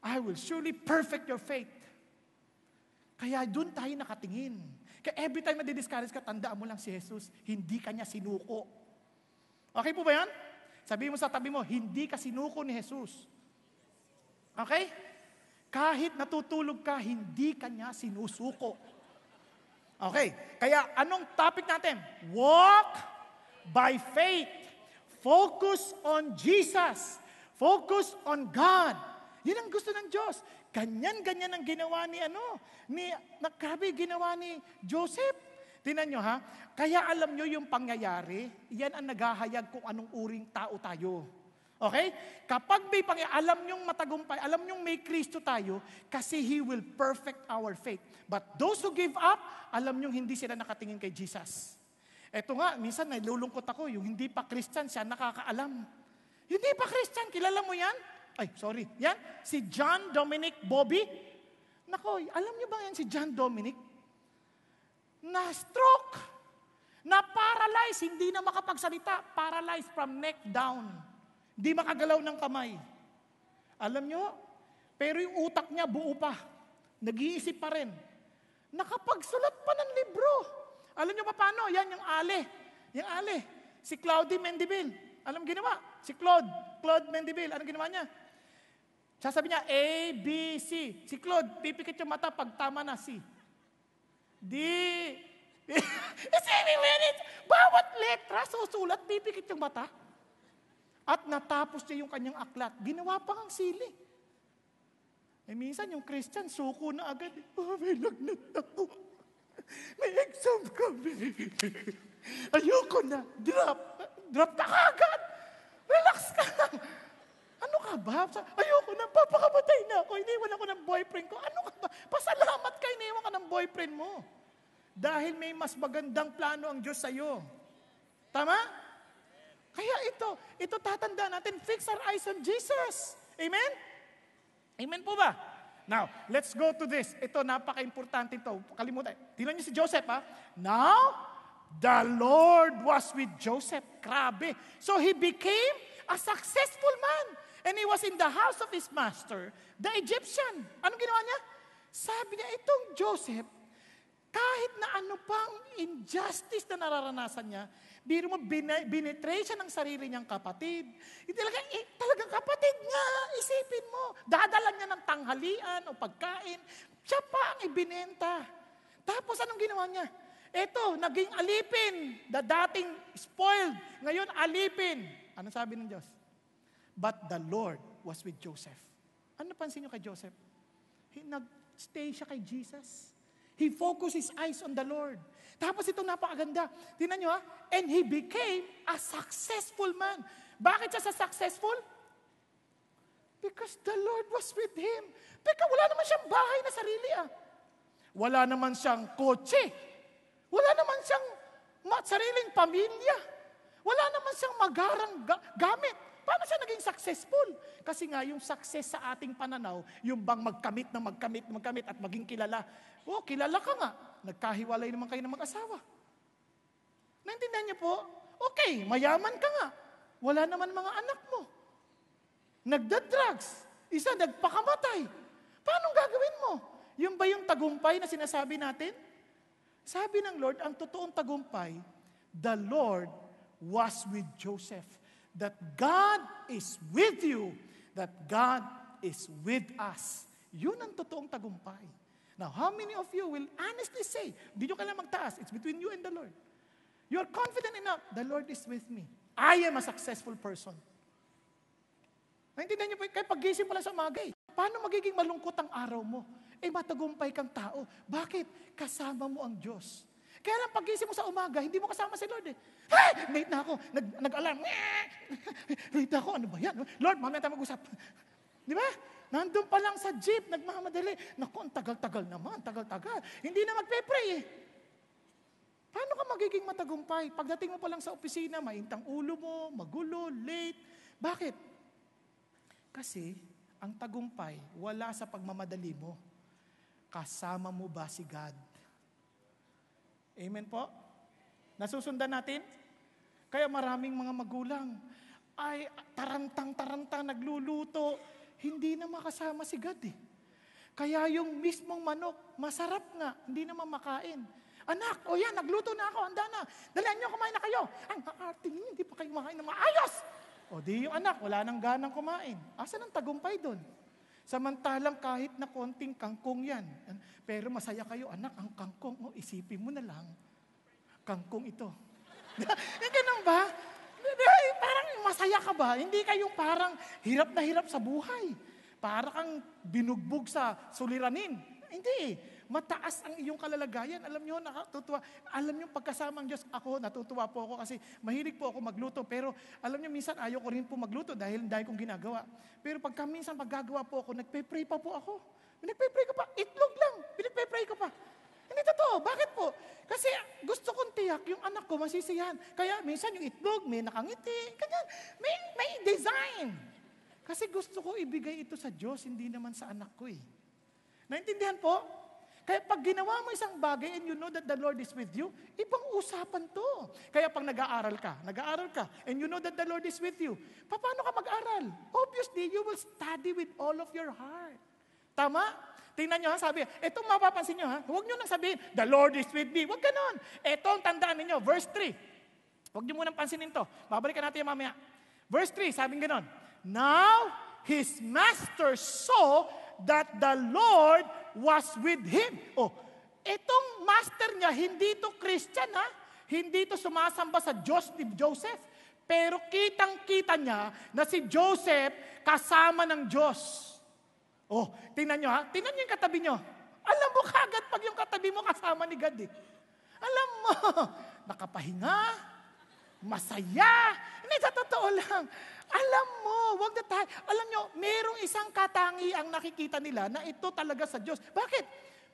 I will surely perfect your faith. Kaya doon tayo nakatingin. Kaya every time na-discourage ka, tandaan mo lang si Jesus, hindi ka niya sinuko. Okay po ba yan? Sabihin mo sa tabi mo, hindi ka sinuko ni Jesus. Okay? Kahit natutulog ka, hindi ka niya sinusuko. Okay, kaya anong topic natin? Walk by faith. Focus on Jesus. Focus on God. Yan ang gusto ng Diyos. Ganyan-ganyan ang ginawa grabe ginawa ni Joseph. Tingnan nyo kaya alam nyo yung pangyayari, yan ang naghahayag kung anong uring tao tayo. Okay? Kapag may alam nyong matagumpay, alam nyong may Kristo tayo, kasi He will perfect our faith. But those who give up, alam nyong hindi sila nakatingin kay Jesus. Eto nga, minsan nalulungkot ako, yung hindi pa Christian, siya nakakaalam. Hindi pa Christian, kilala mo yan? Yan, si John Dominic Bobby. Nako, alam niyo ba yan si John Dominic? Na-stroke, na-paralyze, hindi na makapagsalita, paralyzed from neck down. Hindi makagalaw ng kamay. Alam niyo, pero yung utak niya buo pa. Nag-iisip pa rin. Nakapagsulat pa ng libro. Alam niyo pa paano? Yan yung Ale. Yung Ale. Si Claudie Mendivil. Alam ginawa? Si Claude Mendivil. Anong ginawa niya? Sasabi niya, A, B, C. Si Claude, pipikit yung mata pag tama na, C. D. Bawat letra, susulat, pipikit yung mata. At natapos niya yung kanyang aklat. Ginawa pa ngang sili. Eh minsan yung Christian, suko na agad. Oh, may lagnat ako. May exam kami. Ayoko na. Drop na kagad. Relax ka lang. Ano ka ba? Ayoko na, papakamatay na ako. Iniwan ako ng boyfriend ko. Ano ka ba? Pasalamat ka, iniwan ka ng boyfriend mo. Dahil may mas magandang plano ang Diyos sa'yo. Tama? Kaya ito tatandaan natin, fix our eyes on Jesus. Amen? Amen po ba? Now, let's go to this. Ito, napaka-importante ito. Kalimutan. Tingnan niyo si Joseph, ha? Now, the Lord was with Joseph. Grabe. So he became a successful man. And he was in the house of his master, the Egyptian. Anong ginawa niya? Sabi niya, itong Joseph, kahit na ano pang injustice na nararanasan niya, biro mo, binetray siya ng sarili niyang kapatid. Talagang kapatid niya, isipin mo. Dadalan niya ng tanghalian o pagkain. Siya pa ang ibinenta. Tapos anong ginawa niya? Ito, naging alipin. Dating spoiled. Ngayon, alipin. Ano sabi ng Diyos? But the Lord was with Joseph. Ano napansin niyo kay Joseph? Nag-stay siya kay Jesus. He focused his eyes on the Lord. Tapos itong napakaganda. Tingnan niyo ha? And he became a successful man. Bakit siya successful? Because the Lord was with him. Teka, wala naman siyang bahay na sarili Wala naman siyang kotse. Wala naman siyang sariling pamilya. Wala naman siyang magarang gamit. Paano siya naging successful? Kasi nga, yung success sa ating pananaw, yung bang magkamit at maging kilala. Oh, kilala ka nga. Nagkahiwalay naman kayo ng mag-asawa. Naintindihan niyo po? Okay, mayaman ka nga. Wala naman mga anak mo. Nagda-drugs. Isa, nagpakamatay. Paano gagawin mo? Yung ba yung tagumpay na sinasabi natin? Sabi ng Lord, ang totoong tagumpay, the Lord was with Joseph. That God is with you. That God is with us. Yun ang totoong tagumpay. Now, how many of you will honestly say, di nyo kailangan magtaas, it's between you and the Lord. You're confident enough, the Lord is with me. I am a successful person. Naintindihan niyo po, kaya pag-gising pala sa umaga paano magiging malungkot ang araw mo? Matagumpay kang tao. Bakit? Kasama mo ang Diyos. Kaya lang pag-gising mo sa umaga, hindi mo kasama si Lord Late na ako. Nag-alarm. Late ako. Ano ba yan? Lord, mamaya tayo mag-usap. Di ba? Nandun pa lang sa jeep, nagmamadali. Naku, ang tagal-tagal naman. Tagal-tagal. Hindi na magpe-pray Paano ka magiging matagumpay? Pagdating mo pa lang sa opisina, maintang ulo mo, magulo, late. Bakit? Kasi, ang tagumpay, wala sa pagmamadali mo. Kasama mo ba si God? Amen po? Nasusundan natin? Kaya maraming mga magulang ay tarantang-tarantang nagluluto, hindi na makasama si God Kaya yung mismong manok, masarap nga, hindi naman makain. Anak, o yan, nagluto na ako, handa na. Dalihan nyo, kumain na kayo. Ang aarting nyo, hindi pa kayo makain na maayos. O di yung anak, wala nang ganang kumain. Asan ang tagumpay doon? Samantalang kahit na konting kangkong yan. Pero masaya kayo, anak, ang kangkong, isipin mo na lang, kangkong ito. Ganun ba? Parang masaya ka ba? Hindi kayong parang hirap na hirap sa buhay. Para kang binugbog sa suliranin. Hindi Mataas ang iyong kalalagayan. Alam nyo, nakatutuwa. Alam nyo, pagkasama ang Diyos, natutuwa po ako kasi mahilig po ako magluto. Pero alam nyo, minsan ayaw ko rin po magluto dahil kong ginagawa. Pero pagka minsan paggagawa po ako, nagpe-pray pa po ako. Nagpe-pray ko pa. Itlog lang. Pinagpe-pray ko pa. Hindi totoo. Bakit po? Kasi gusto kong tiyak yung anak ko masisiyahan. Kaya minsan yung itlog, may nakangiti. Ganyan. May design. Kasi gusto ko ibigay ito sa Diyos, hindi naman sa anak ko Naintindihan po? Kaya pag ginawa mo isang bagay and you know that the Lord is with you, ibang usapan to. Kaya pag nag-aaral ka, and you know that the Lord is with you, paano ka mag-aral? Obviously, you will study with all of your heart. Tama? Tingnan nyo ha, sabi, itong mapapansin nyo ha, huwag nyo nang sabihin, the Lord is with me. Huwag ganon. Itong tandaan ninyo, verse 3. Huwag nyo munang pansinin to. Babalikan natin yung mamaya. Verse 3, sabing ganon, now, his master saw that the Lord was with him. Oh, itong master niya, hindi to Christian ha, hindi to sumasamba sa Diyos ni Joseph, pero kitang-kita niya na si Joseph kasama ng Diyos. Oh, tingnan nyo ha, tingnan nyo yung katabi nyo. Alam mo kagad pag yung katabi mo kasama ni God eh. Alam mo, nakapahinga, masaya. Hindi, sa totoo lang. Alam mo, wag na tayo. Alam nyo, merong isang katangi ang nakikita nila na ito talaga sa Diyos. Bakit?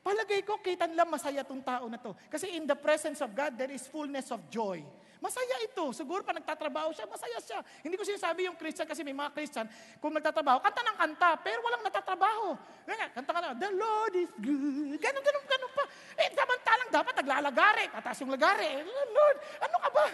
Palagay ko, kita nila masaya itong tao na to. Kasi in the presence of God, there is fullness of joy. Masaya ito. Siguro pa nagtatrabaho siya, masaya siya. Hindi ko sinasabi yung Christian kasi may mga Christian, kung nagtatrabaho, kanta ng kanta, pero walang natatrabaho. Kanta ka na, the Lord is good. Ganun pa. Samantalang dapat naglalagari. Kataas yung lagari. Lord, ano ka ba?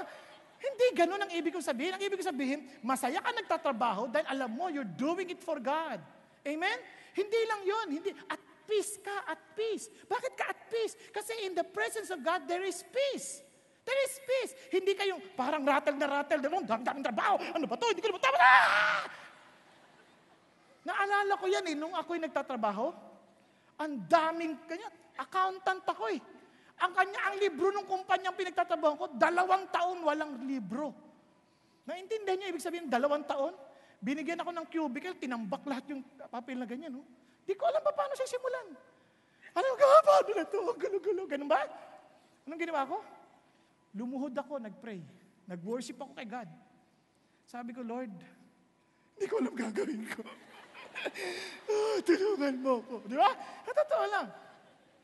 Hindi ganun ang ibig kong sabihin. Ang ibig kong sabihin, masaya ka nagtatrabaho dahil alam mo, you're doing it for God. Amen? Hindi lang yun. Hindi. At peace ka, at peace. Bakit ka at peace? Kasi in the presence of God, there is peace. There is peace. Hindi kayong parang rattle na rattle. Daming trabaho. Ano ba to? Hindi ko naman tama. Naalala ko yan nung ako'y nagtatrabaho. Ang daming kanya. Accountant ako eh. Ang libro ng kumpanyang pinagtatrabaho ko, 2 taon walang libro. Naintindihan niyo ibig sabihin 2 taon? Binigyan ako ng cubicle, tinambak lahat yung papel na ganyan. No? Di ko alam pa paano siya simulan. Ano paano na ito? Gulo-gulo. Ganun ba? Anong ginawa ko? Lumuhod ako, nag-pray. Nag-worship ako kay God. Sabi ko, Lord, hindi ko alam gagawin ko. Tulungan mo ko. Di ba? Totoo lang.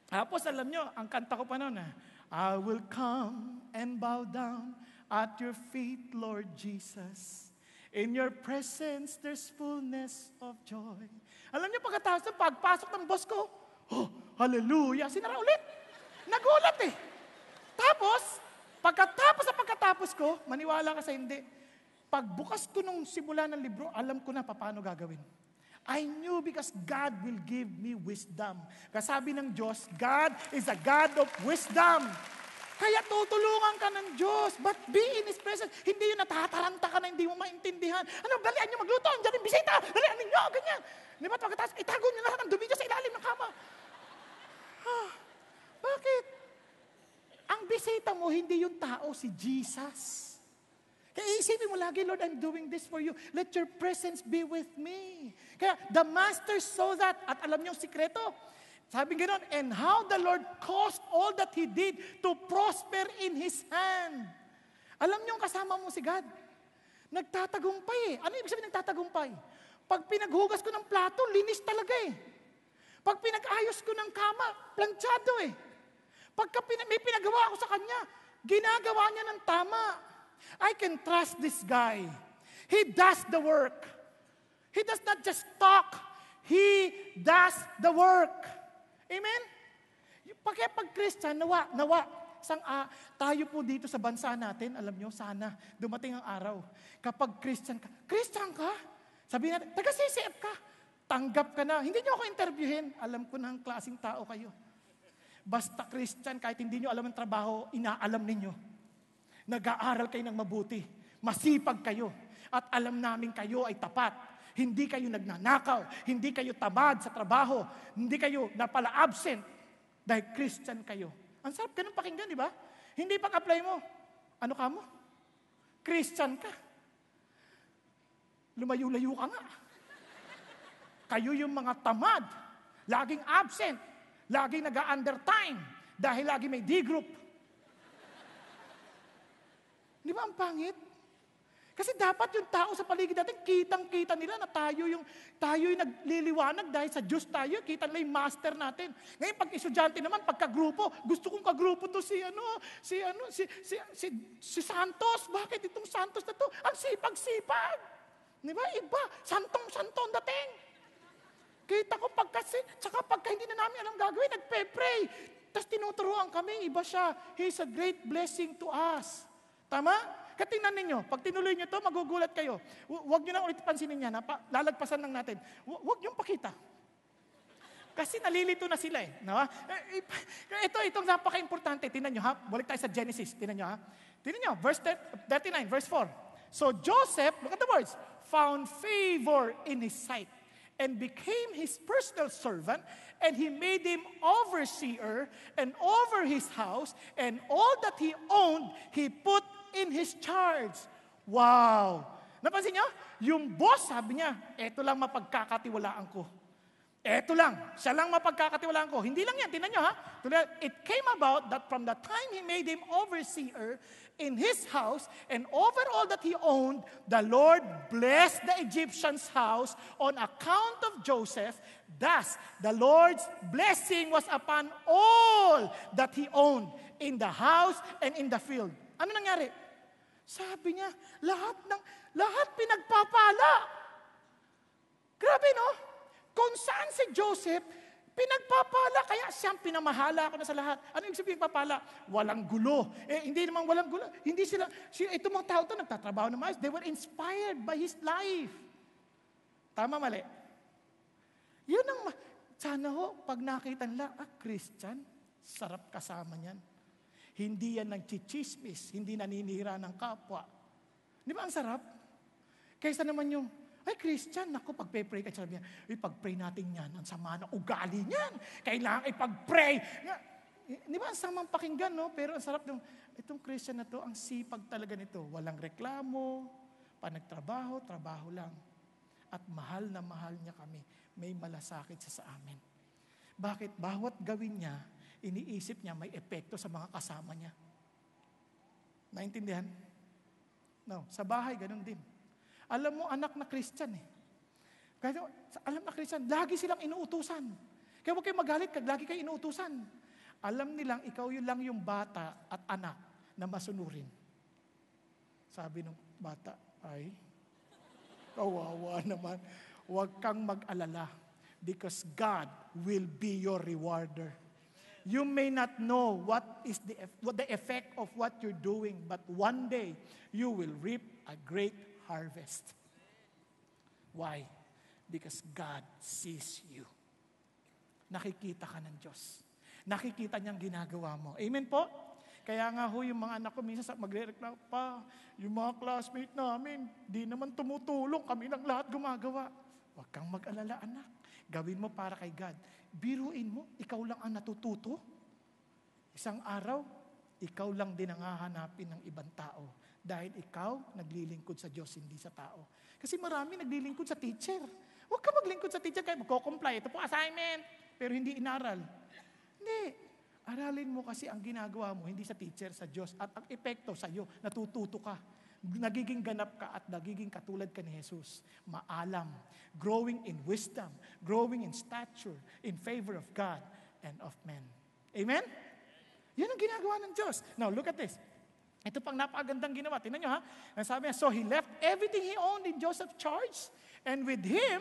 Tapos alam nyo, ang kanta ko pa noon, I will come and bow down at your feet, Lord Jesus. In your presence, there's fullness of joy. Alam nyo, pagpasok ng boss ko, oh, hallelujah, sinara ulit. Nagulat eh. Tapos, pagkatapos ko, maniwala ka sa hindi, pagbukas ko nung simula ng libro, alam ko na paano gagawin. I knew because God will give me wisdom. Kasabi ng Diyos, God is a God of wisdom. Kaya tutulungan ka ng Diyos, but be in His presence. Hindi yung natataranta ka na hindi mo maintindihan. Ano, dalian nyo magluto, andyan yung bisita, dalian ninyo, ganyan. Di ba, pagkatapos, itago nyo lahat ng dumi dyan sa ilalim ng kama. Bakit? Ang bisita mo, hindi yung tao, si Jesus. Kaya isipin mo lagi, Lord, I'm doing this for you. Let your presence be with me. Kaya the master saw that. At alam niyo yung sikreto. Sabi gano'n, and how the Lord caused all that He did to prosper in His hand. Alam niyo yung kasama mo si God. Nagtatagumpay eh. Ano ibig sabihin nagtatagumpay? Pag pinaghugas ko ng plato, linis talaga eh. Pag pinag-ayos ko ng kama, planchado eh. Pagka may pinagawa ako sa Kanya, ginagawa niya ng tama. I can trust this guy. He does the work. He does not just talk. He does the work. Amen? Pag Christian, nawa. Tayo po dito sa bansa natin, alam nyo, sana dumating ang araw. Kapag Christian ka, sabihin natin, taga-CCF ka, tanggap ka na. Hindi nyo ako interviewin. Alam ko na ang klaseng tao kayo. Basta Christian, kahit hindi nyo alam ang trabaho, inaalam ninyo. Nag-aaral kayo ng mabuti. Masipag kayo. At alam namin kayo ay tapat. Hindi kayo nagnanakaw. Hindi kayo tamad sa trabaho. Hindi kayo napala-absent. Dahil Christian kayo. Ang sarap ganun pakinggan, di ba? Hindi pag-apply mo. Ano ka mo? Christian ka. Lumayo-layo ka nga. Kayo yung mga tamad. Laging absent. Laging nag-undertime. Dahil lagi may D-group. Di ba ang pangit? Kasi dapat yung tao sa paligid natin, kitang-kita nila na tayo yung nagliliwanag dahil sa Diyos tayo, kita nila yung master natin. Ngayon, pag estudyante naman, pagka-grupo, gusto kong kagrupo to si Santos. Bakit itong Santos na to? Ang sipag-sipag. Di ba? Iba. Santong-santong dating. Kita ko tsaka pagka hindi na namin alam gagawin, nagpe-pray. Tapos tinuturuan kami, iba siya. He's a great blessing to us. Tama? Katingnan ninyo, pag tinuloy nyo to, magugulat kayo. Huwag nyo na ulit pansinin yan, lalagpasan lang natin. Huwag nyo pakita. Kasi nalilito na sila eh. No? Itong napaka-importante. Tingnan nyo ha, balik tayo sa Genesis. Tingnan nyo ha. Tingnan nyo, verse 39, verse 4. So Joseph, look at the words, found favor in his sight and became his personal servant, and he made him overseer and over his house, and all that he owned, he put in his charge. Wow! Napansin niyo? Yung boss, sabi niya, eto lang mapagkakatiwalaan ko. Eto lang, siya lang mapagkakatiwalaan ko. Hindi lang yan, tingnan nyo ha. It came about that from the time he made him overseer in his house and over all that he owned, the Lord blessed the Egyptian's house on account of Joseph. Thus, the Lord's blessing was upon all that he owned in the house and in the field. Ano nangyari? Sabi niya, lahat pinagpapala. Grabe no? Kung saan si Joseph, pinagpapala, kaya siyang pinamahala ko na sa lahat. Ano yung sabihin papala? Walang gulo. Hindi naman walang gulo. Hindi itong mga tao ito, nagtatrabaho na maayos. They were inspired by his life. Tama, mali? Yun ang, sana ho, pag nakita nila, Christian, sarap kasama niyan. Hindi yan nagchichismis, hindi naninira ng kapwa. Di ba ang sarap? Kaysa naman yung, Christian, naku, pagpe-pray ka, sabi niya, pag-pray natin yan, ang sama ng ugali niyan. Kailangan ipag-pray. Di ba, ang samang pakinggan, no? Pero ang sarap ng, itong Christian na to, ang sipag talaga nito. Walang reklamo, panagtrabaho, trabaho lang. At mahal na mahal niya kami. May malasakit siya sa amin. Bakit? Bawat gawin niya, iniisip niya may epekto sa mga kasama niya. Naintindihan? No, sa bahay, ganun din. Alam mo, anak na Christian eh. Kasi, alam na Christian, lagi silang inuutusan. Kaya huwag kayo magalit, lagi kayo inuutusan. Alam nilang, ikaw yun lang yung bata at anak na masunurin. Sabi ng bata, kawawa naman. Huwag kang mag-alala because God will be your rewarder. You may not know what the effect of what you're doing, but one day, you will reap a great harvest. Why? Because God sees you. Nakikita ka ng Diyos. Nakikita niyang ginagawa mo. Amen po? Kaya nga ho, yung mga anak ko, minsan magre-reklamo pa, yung mga classmate namin, di naman tumutulong, kami lang lahat gumagawa. Huwag kang mag-alala, anak. Gawin mo para kay God. Biruin mo, ikaw lang ang natututo. Isang araw, ikaw lang din ang hahanapin ng ibang tao. Dahil ikaw, naglilingkod sa Diyos, hindi sa tao. Kasi marami naglilingkod sa teacher. Huwag ka maglingkod sa teacher, kaya magko-comply. Ito po assignment, pero hindi inaral. Hindi. Aralin mo kasi ang ginagawa mo, hindi sa teacher, sa Diyos. At ang epekto sa iyo, natututo ka. Nagiging ganap ka at nagiging katulad ka ni Jesus. Maalam, growing in wisdom, growing in stature, in favor of God and of men. Amen? Yan ang ginagawa ng Diyos. Now, look at this. Ito pang napakagandang ginawa. Tingnan nyo ha. Sabi niya, so he left everything he owned in Joseph's charge, and with him,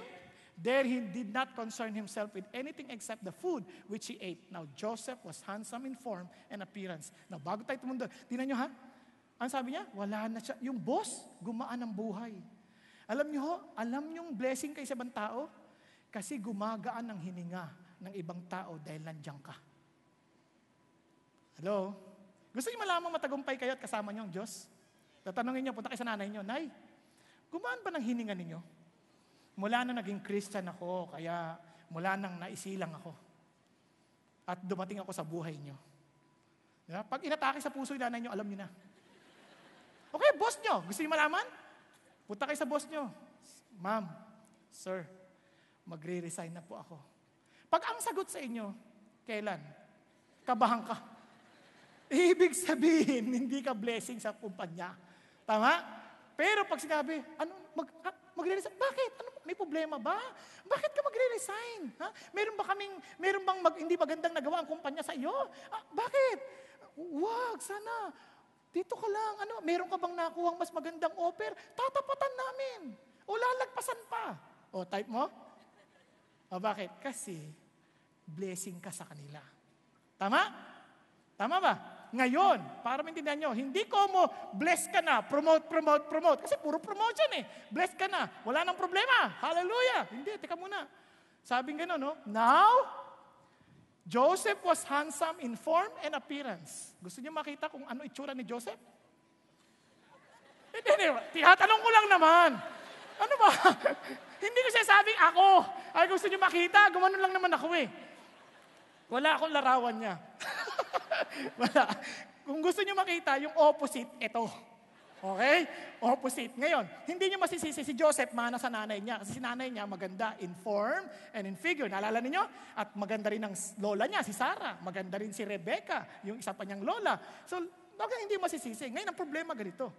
there he did not concern himself with anything except the food which he ate. Now, Joseph was handsome in form and appearance. Now, bago tayo tumundo, tingnan nyo ha. Ang sabi niya, wala na siya. Yung boss, gumaan ang buhay. Alam nyo ho, alam yung blessing kay sa ibang tao? Kasi gumagaan ang hininga ng ibang tao dahil nandiyan ka. Hello? Gusto niyo malamang matagumpay kayo at kasama niyo ang Diyos? Tatanungin niyo, punta kayo sa nanay niyo, Nay, gumaan ba ng hininga ninyo? Mula na naging Christian ako, kaya mula nang naisilang ako. At dumating ako sa buhay niyo. Diba? Pag inatake sa puso yung nanay niyo, alam niyo na. Okay, boss niyo, gusto niyo malaman? Punta kayo sa boss niyo. Ma'am, sir, magre-resign na po ako. Pag ang sagot sa inyo, kailan? Kabahan ka. Ibig sabihin, hindi ka blessing sa kumpanya. Tama? Pero pag sinabi, magre-resign? Bakit? May problema ba? Bakit ka magre-resign? Meron bang hindi magandang nagawa ang kumpanya sa iyo? Bakit? Wag, sana. Dito ka lang. Meron ka bang nakuhang mas magandang offer? Tatapatan namin. O lalagpasan pa. O, type mo? O bakit? Kasi blessing ka sa kanila. Tama? Tama ba? Ngayon, para maintindihan nyo, hindi ko mo bless ka na, promote. Kasi puro promotion eh. Bless ka na, wala nang problema. Hallelujah. Hindi, teka muna. Sabing gano'n, no? Now, Joseph was handsome in form and appearance. Gusto niyo makita kung ano itsura ni Joseph? Hindi. Tinatanong ko lang naman. Ano ba? Hindi ko sinasabing ako. Ay, gusto niyo makita, gumanon lang naman ako eh. Wala akong larawan niya. Wala. Kung gusto niyo makita, yung opposite, ito. Okay? Opposite. Ngayon, hindi niyo masisisi si Joseph mana sa nanay niya. Kasi si nanay niya maganda in form and in figure. Naalala niyo? At maganda rin ang lola niya, si Sarah. Maganda rin si Rebecca, yung isa pa niyang lola. So, bakit hindi masisisi? Ngayon, ang problema ganito.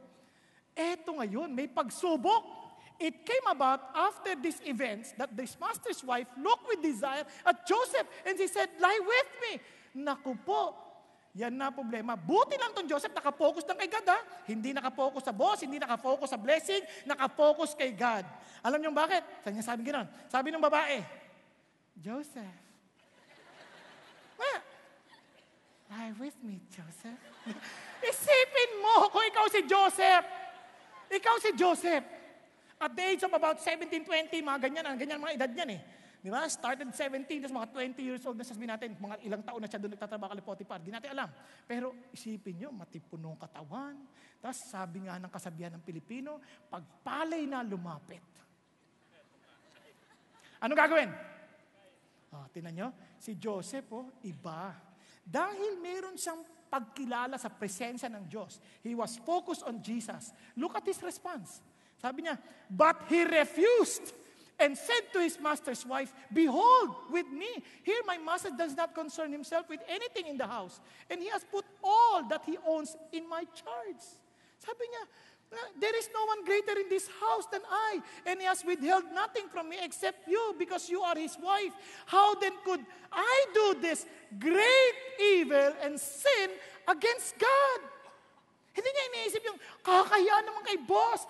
Eto ngayon, may pagsubok. It came about after these events that this master's wife looked with desire at Joseph and she said, "Lie with me." Naku po, yan na problema. Buti lang itong Joseph, nakapokus lang kay God ha. Hindi nakapokus sa boss, hindi nakapokus sa blessing, nakapokus kay God. Alam niyo bakit? Saan niya sabi gano'n? Sabi ng babae, Joseph, lie with me, Joseph. Isipin mo kung ikaw si Joseph. Ikaw si Joseph. At the age of about 17, 20, mga ganyan mga edad niyan eh. Di ba? Started 17, tapos mga 20 years old na sasabihin natin, mga ilang taon na siya doon nagtatrabaho kay Potiphar. Di natin alam. Pero isipin nyo, matipunong katawan. Tapos sabi nga ng kasabihan ng Pilipino, pagpalay na lumapit. Ano gagawin? Tingnan nyo, si Joseph, iba. Dahil meron siyang pagkilala sa presensya ng Diyos. He was focused on Jesus. Look at his response. Sabi niya, but he refused and said to his master's wife, "Behold, with me, here my master does not concern himself with anything in the house, and he has put all that he owns in my charge." Sabi niya, there is no one greater in this house than I, and he has withheld nothing from me except you, because you are his wife. How then could I do this great evil and sin against God? Hindi niya iniisip yung kakahiya naman kay boss.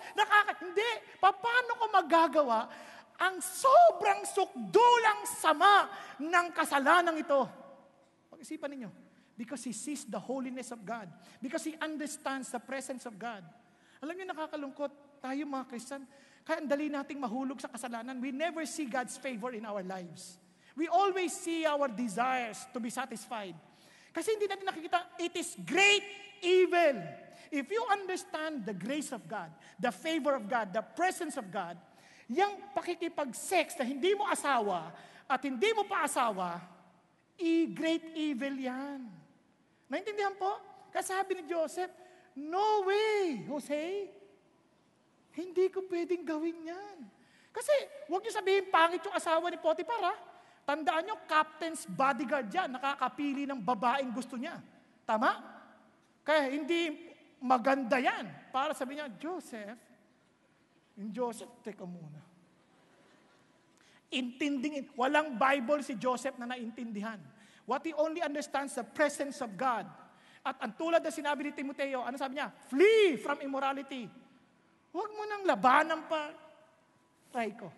Hindi. Paano ko magagawa ang sobrang sukdulang sama ng kasalanan ito? Pag-isipan ninyo. Because he sees the holiness of God. Because he understands the presence of God. Alam niyo, nakakalungkot tayo mga Christian. Kaya ang dali nating mahulog sa kasalanan. We never see God's favor in our lives. We always see our desires to be satisfied. Kasi hindi natin nakikita, it is great evil. If you understand the grace of God, the favor of God, the presence of God, yung pakikipag-sex na hindi mo asawa at hindi mo pa asawa, great evil yan. Naintindihan po? Kasi sabi ni Joseph, no way, Jose. Hindi ko pwedeng gawin yan. Kasi huwag niyo sabihin pangit yung asawa ni Potiphar ha. Tandaan niyo, captain's bodyguard yan, nakakapili ng babaeng gusto niya. Tama? Kaya hindi maganda yan. Para sabi niya, Joseph, teka muna. Intindingin. Walang Bible si Joseph na naintindihan. What he only understands the presence of God. At ang tulad na sinabi ni Timoteo, ano sabi niya? Flee from immorality. Huwag mo nang labanan pa. Try ko.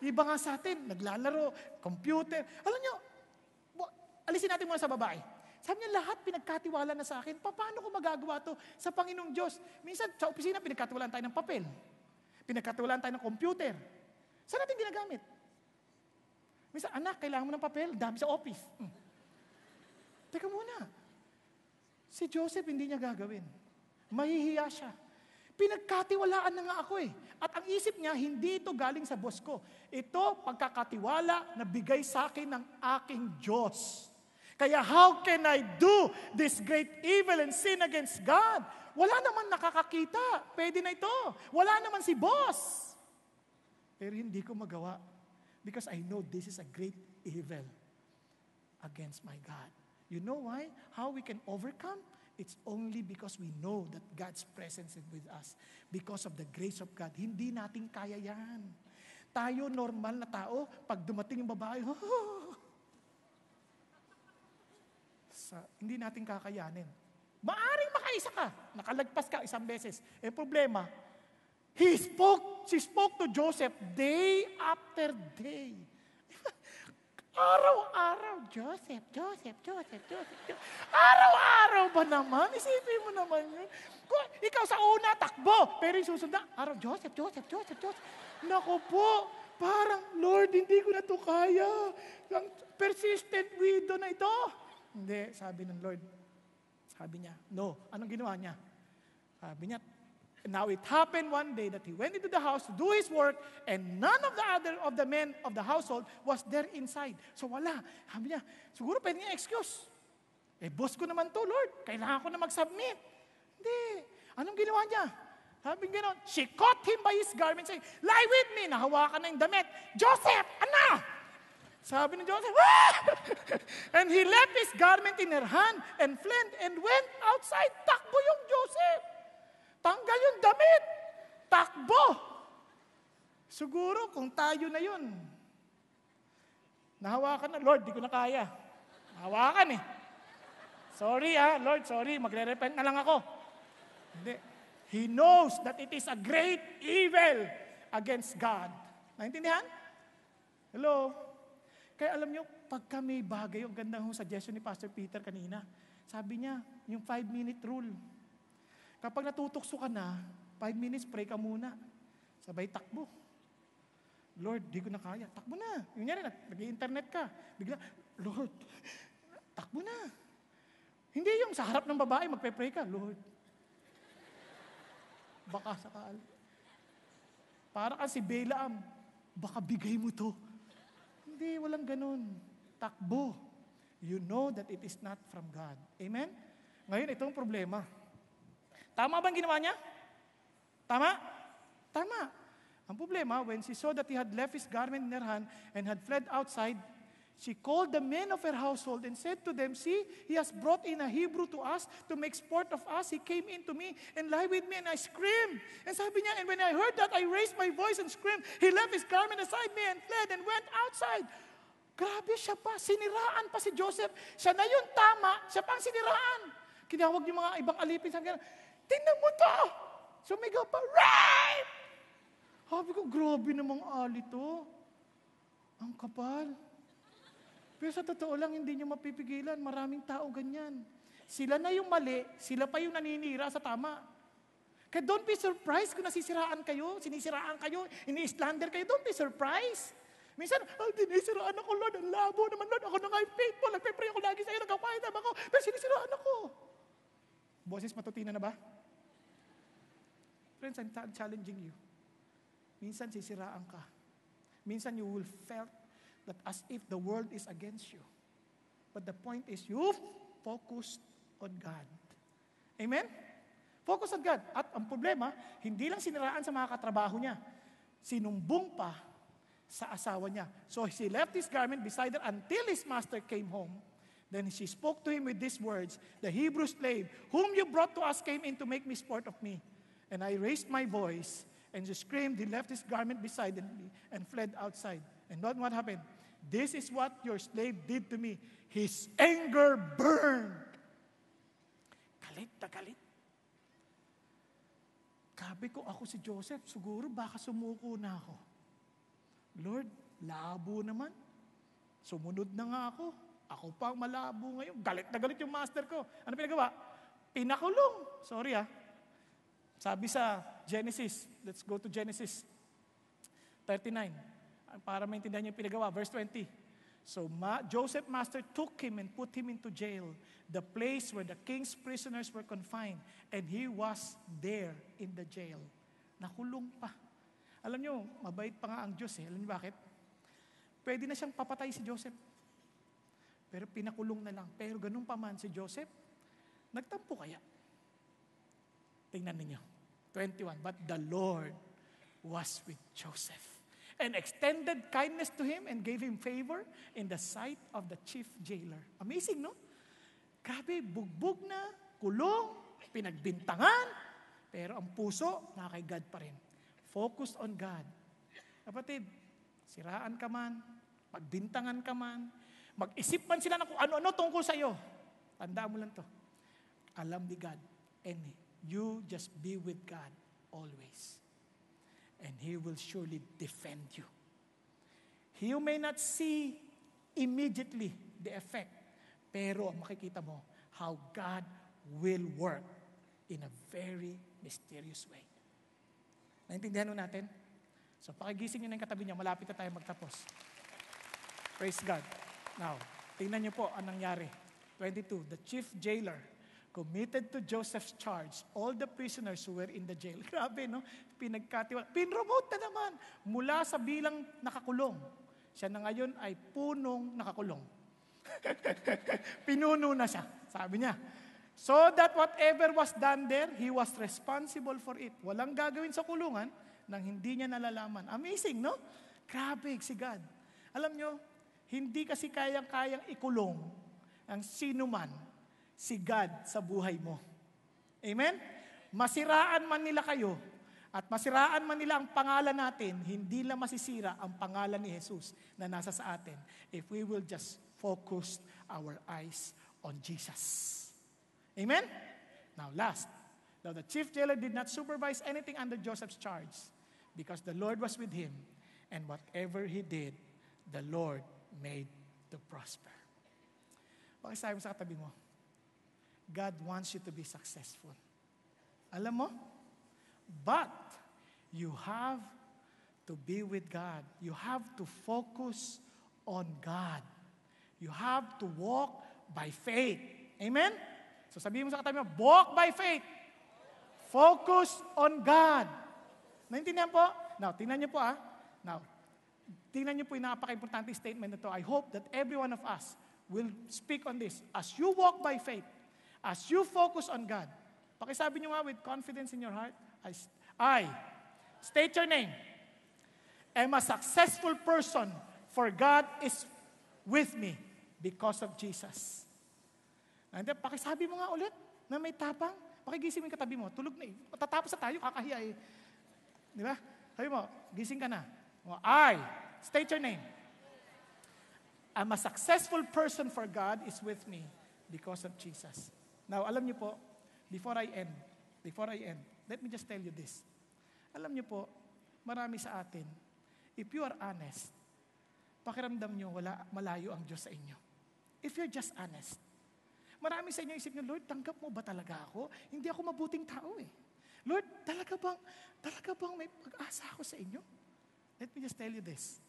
Iba nga sa atin, naglalaro, computer. Alam niyo, alisin natin muna sa babae. Sabi niya, lahat pinagkatiwala na sa akin. Paano ko magagawa to sa Panginoong Diyos? Minsan, sa opisina, pinagkatiwalaan tayo ng papel. Pinagkatiwalaan tayo ng computer. Saan natin ginagamit? Minsan, anak, kailangan mo ng papel. Dami sa office. Teka muna. Si Joseph, hindi niya gagawin. Mahihiya siya. Pinagkatiwalaan na nga ako eh. At ang isip niya, hindi ito galing sa boss ko. Ito, pagkakatiwala na bigay sa akin ng aking Diyos. Kaya how can I do this great evil and sin against God? Wala naman nakakakita. Pwede na ito. Wala naman si boss. Pero hindi ko magawa. Because I know this is a great evil against my God. You know why? How we can overcome? It's only because we know that God's presence is with us. Because of the grace of God. Hindi natin kaya yan. Tayo, normal na tao, pag dumating yung babae, hindi natin kakayanin. Maaring makaisa ka, nakalagpas ka isang beses. Problema, he spoke she spoke to Joseph day after day. Araw-araw, Joseph. Araw-araw ba naman? Isipin mo naman yun. Kung ikaw sa una, takbo. Pero yung susunod na, araw, Joseph. Naku po, parang, Lord, hindi ko na to kaya. Ang persistent widow na ito. Hindi, sabi ng Lord. Sabi niya, no. Anong ginawa niya? Sabi niya, now it happened one day that he went into the house to do his work and none of the other of the men of the household was there inside. So wala. Sabi niya, siguro pwede niya excuse. Boss ko naman to, Lord. Kailangan ko na mag-submit. Hindi. Anong ginawa niya? Sabi gano'n, she caught him by his garment saying, lie with me. Nahawakan na yung damit. Joseph, ano? Sabi ni Joseph, ah! And he left his garment in her hand and fled and went outside. Takbo yung Joseph. Tanggal yung damit. Takbo. Siguro kung tayo na yun. Nahawakan na, Lord, di ko na kaya. Nahawakan Sorry Lord, sorry, magre-repent na lang ako. Hindi. He knows that it is a great evil against God. Naintindihan? Hello? Kaya alam nyo, pagka may bagay, yung gandang suggestion ni Pastor Peter kanina, sabi niya, yung 5-minute rule. Kapag natutokso ka na, 5 minutes, pray ka muna. Sabay takbo. Lord, di ko na kaya. Takbo na. Yun yan, nag-internet ka. Bigla, Lord, takbo na. Hindi yung sa harap ng babae, magpe-pray ka, Lord. Baka sakal. Para ka si Balaam, baka bigay mo to. Hindi, walang ganun. Takbo. You know that it is not from God. Amen? Ngayon, itong problema. Tama ba ang ginawa niya? Tama? Tama. Ang problema, when she saw that he had left his garment in her hand and had fled outside, she called the men of her household and said to them, see, he has brought in a Hebrew to us to make sport of us. He came in to me and lie with me and I screamed. And sabi niya, and when I heard that, I raised my voice and screamed. He left his garment aside me and fled and went outside. Grabe siya pa, siniraan pa si Joseph. Siya na yung tama, siya pa ang siniraan. Kinawag yung mga ibang alipin, sabi niya, tingnan mo to! Sumigaw pa, rape! Sabi ko, grabe namang ali to. Ang kapal. Pero sa totoo lang, hindi nyo mapipigilan. Maraming tao ganyan. Sila na yung mali, sila pa yung naninira sa tama. Kaya don't be surprised kung nasisiraan kayo, sinisiraan kayo, ini-slander kayo. Don't be surprised. Minsan, sinisiraan ako, Lord. Ang labo naman, Lord. Ako na nga yung faithful. Nagpe-pray ako lagi sa'yo. Nagkakwait ako. Pero sinisiraan ako. Boses, matutina na ba? Friends, I'm challenging you. Minsan sisiraan ka. Minsan you will felt that as if the world is against you. But the point is, you focused on God. Amen? Focus on God. At ang problema, hindi lang siniraan sa mga katrabaho niya. Sinumbong pa sa asawa niya. So she left his garment beside her until his master came home. Then she spoke to him with these words, the Hebrew slave, whom you brought to us came in to make me sport of me. And I raised my voice, and she screamed. He left his garment beside me and fled outside. And what happened? This is what your slave did to me. His anger burned. Galit na galit. Sabi ko, ako si Joseph, siguro baka sumuko na ako. Lord, labo naman. Sumunod na nga ako. Ako pa ang malabo ngayon. Galit na galit yung master ko. Ano pinagawa? Pinakulong. Sorry Sabi sa Genesis, let's go to Genesis 39. Para maintindihan niyo yung pinagawa. Verse 20. So Joseph master took him and put him into jail, the place where the king's prisoners were confined. And he was there in the jail. Nakulong pa. Alam niyo, mabait pa nga ang Diyos Alam niyo bakit? Pwede na siyang papatay si Joseph. Pero pinakulong na lang. Pero ganun pa man si Joseph, nagtampo kaya. Tingnan ninyo. 21. But the Lord was with Joseph and extended kindness to him and gave him favor in the sight of the chief jailer. Amazing, no? Grabe, bugbog na, kulong, pinagbintangan, pero ang puso, na kay God pa rin. Focus on God. Kapatid, siraan ka man, pagbintangan ka man, mag-isip man sila ng kung ano-ano tungkol sa iyo. Tandaan mo lang to. Alam ni God. And you just be with God always. and He will surely defend you. You may not see immediately the effect, pero makikita mo how God will work in a very mysterious way. Naintindihan mo natin? So pakigising nyo na yung katabi niya, malapit na tayo magtapos. Praise God. Now, tingnan niyo po ang nangyari. 22, the chief jailer committed to Joseph's charge all the prisoners who were in the jail. Grabe, no? Pinagkatiwala. Pinromote na naman mula sa bilang nakakulong. Siya na ngayon ay punong nakakulong. Pinuno na siya, sabi niya. So that whatever was done there, he was responsible for it. Walang gagawin sa kulungan nang hindi niya nalalaman. Amazing, no? Grabe si God. Alam nyo, hindi kasi kayang-kayang ikulong ang sino man si God sa buhay mo. Amen? Masiraan man nila kayo at masiraan man nila ang pangalan natin, hindi lang masisira ang pangalan ni Jesus na nasa sa atin if we will just focus our eyes on Jesus. Amen? Now last, now the chief jailer did not supervise anything under Joseph's charge because the Lord was with him, and whatever he did, the Lord made to prosper. Pakisabi mo sa katabi mo, God wants you to be successful. Alam mo? But you have to be with God. You have to focus on God. You have to walk by faith. Amen? So sabihin mo sa katabi mo, walk by faith. Focus on God. Naintindihan po? Now, tingnan niyo po Now, tingnan niyo po yung napaka-importante statement na to. I hope that every one of us will speak on this. As you walk by faith, as you focus on God, pakisabi niyo nga with confidence in your heart, I state your name, am a successful person, for God is with me because of Jesus. And then, pakisabi mo nga ulit na may tapang. Pakigising mo yung katabi mo. Tulog na eh. Matatapos na tayo, kakahiya eh. Di ba? Sabi mo, gising ka na. I state your name. I'm a successful person, for God is with me because of Jesus. Now, alam niyo po, before I end, let me just tell you this. Alam niyo po, marami sa atin, if you are honest, pakiramdam niyo malayo ang Diyos sa inyo. If you're just honest. Marami sa inyo isip niyo, Lord, tanggap mo ba talaga ako? Hindi ako mabuting tao eh. Lord, talaga bang may pag-asa ako sa inyo? Let me just tell you this.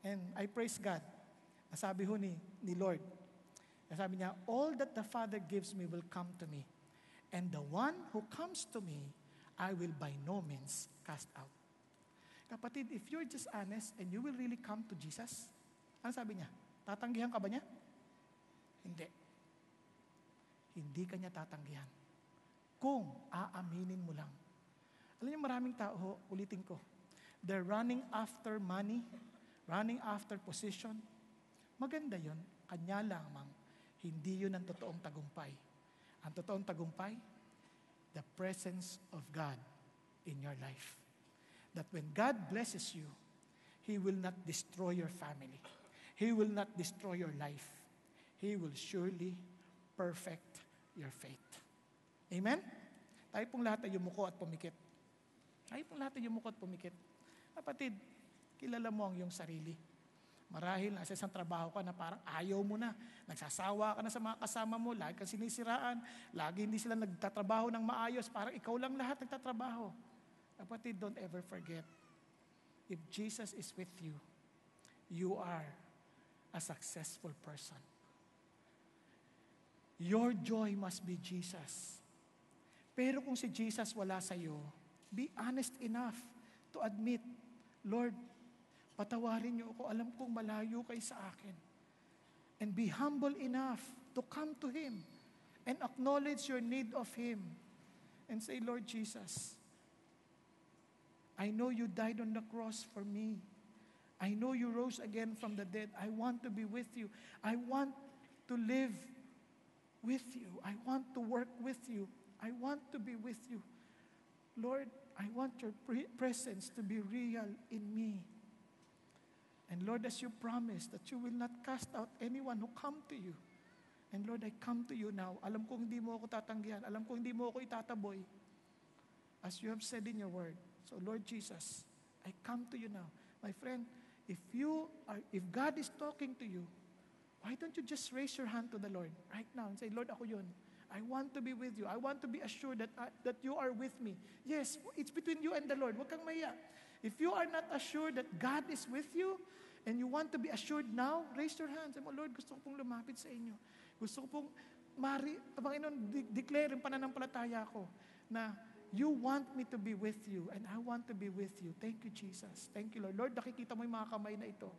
And I praise God. Nasabi ho ni Lord, nasabi niya, all that the Father gives me will come to me. And the one who comes to me, I will by no means cast out. Kapatid, if you're just honest and you will really come to Jesus, ano sabi niya? Tatanggihan ka ba niya? Hindi. Hindi ka niya tatanggihan. Kung aaminin mo lang. Alam niyo, maraming tao, ulitin ko, they're running after money, running after position. Maganda yun, kanya lamang, hindi yun ang totoong tagumpay. Ang totoong tagumpay, the presence of God in your life. That when God blesses you, He will not destroy your family. He will not destroy your life. He will surely perfect your faith. Amen? Tayo pong lahat ay yumuko at pumikit. Kapatid, kilala mo ang iyong sarili. Marahil nasa isang trabaho ka na parang ayaw mo na. Nagsasawa ka na sa mga kasama mo, lagi kang sinisiraan, lagi hindi sila nagtatrabaho ng maayos, parang ikaw lang lahat nagtatrabaho. Kapatid, don't ever forget, if Jesus is with you, you are a successful person. Your joy must be Jesus. Pero kung si Jesus wala sa iyo, be honest enough to admit, Lord, patawarin niyo ako, alam kong malayo kayo sa akin. And be humble enough to come to Him and acknowledge your need of Him. And say, Lord Jesus, I know you died on the cross for me. I know you rose again from the dead. I want to be with you. I want to live with you. I want to work with you. I want to be with you. Lord, I want your presence to be real in me. And Lord, as you promised that you will not cast out anyone who come to you. And Lord, I come to you now. Alam kong hindi mo ako tatanggihan. Alam kong hindi mo ako itataboy. As you have said in your word. So Lord Jesus, I come to you now. My friend, if God is talking to you, why don't you just raise your hand to the Lord right now and say, Lord, ako yun. I want to be with you. I want to be assured that you are with me. Yes, it's between you and the Lord. Huwag kang mahiya. If you are not assured that God is with you, and you want to be assured now, raise your hands. Say mo, Lord, gusto ko pong lumapit sa inyo. Gusto ko pong, Panginoon, declare yung pananampalataya ko na you want me to be with you, and I want to be with you. Thank you, Jesus. Thank you, Lord. Lord, nakikita mo yung mga kamay na ito.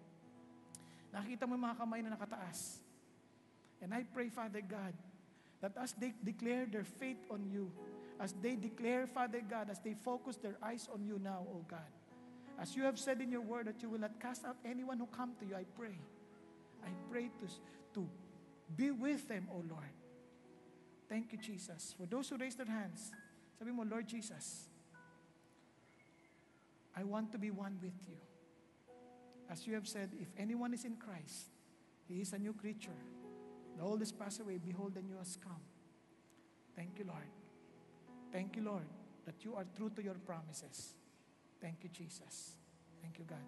Nakikita mo yung mga kamay na nakataas. And I pray, Father God, that as they declare their faith on you, as they declare, Father God, as they focus their eyes on you now, O God, as you have said in your word that you will not cast out anyone who come to you, I pray to be with them, O Lord. Thank you, Jesus. For those who raise their hands, sabi mo, Lord Jesus, I want to be one with you. As you have said, if anyone is in Christ, he is a new creature. The old is passed away, behold, the new has come. Thank you, Lord. Thank you, Lord, that you are true to your promises. Thank you, Jesus. Thank you, God.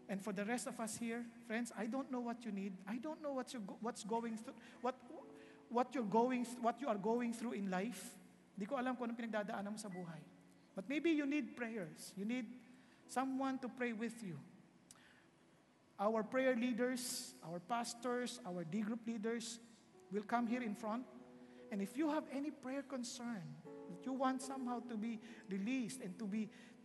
And for the rest of us here, friends, I don't know what you need. I don't know what you are going through in life. Hindi ko alam kung anong pinagdadaanan mo sa buhay. But maybe you need prayers. You need someone to pray with you. Our prayer leaders, our pastors, our D group leaders will come here in front. And if you have any prayer concern, that you want somehow to be released and to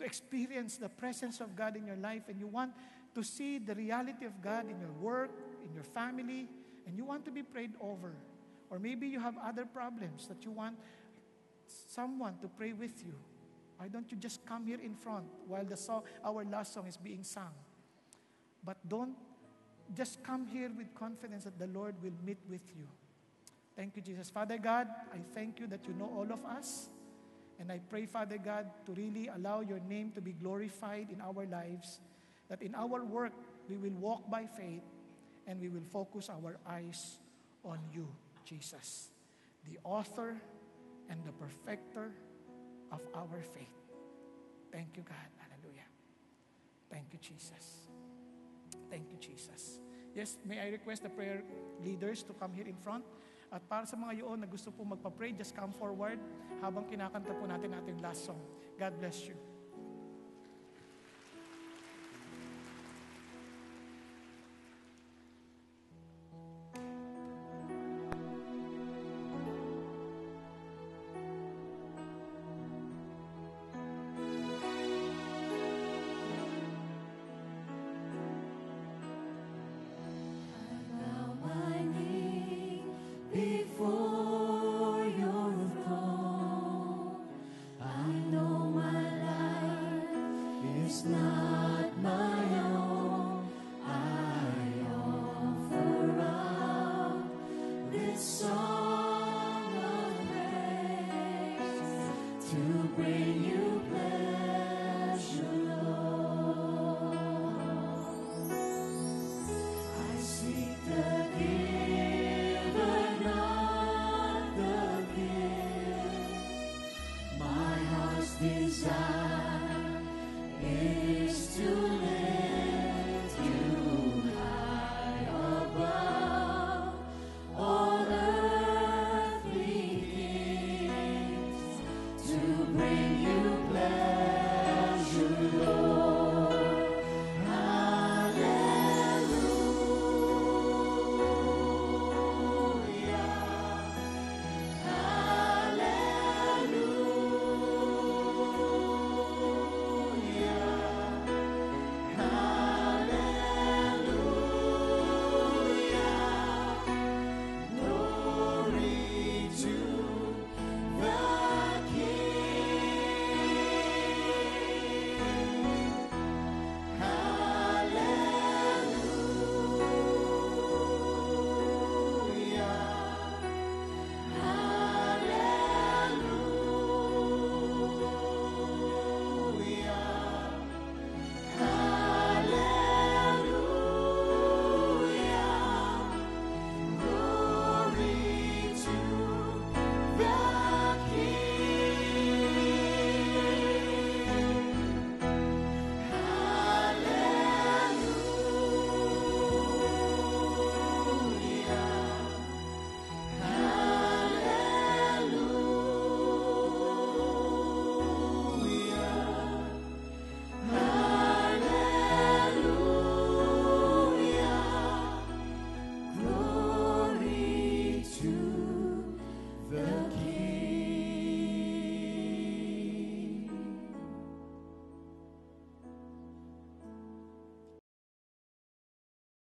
experience the presence of God in your life, and you want to see the reality of God in your work, in your family, and you want to be prayed over, or maybe you have other problems that you want someone to pray with you, why don't you just come here in front while our last song is being sung? But don't just come here with confidence that the Lord will meet with you. Thank you, Jesus. Father God, I thank you that you know all of us. And I pray, Father God, to really allow your name to be glorified in our lives, that in our work, we will walk by faith and we will focus our eyes on you, Jesus, the author and the perfecter of our faith. Thank you, God. Hallelujah. Thank you, Jesus. Thank you, Jesus. Yes, may I request the prayer leaders to come here in front. At para sa mga yun na gusto po magpa-pray, just come forward habang kinakanta po natin ating last song. God bless you. Before your throne, I know my life is not my own. I offer out this song of praise to bring you pleasure, Lord. I seek the desire.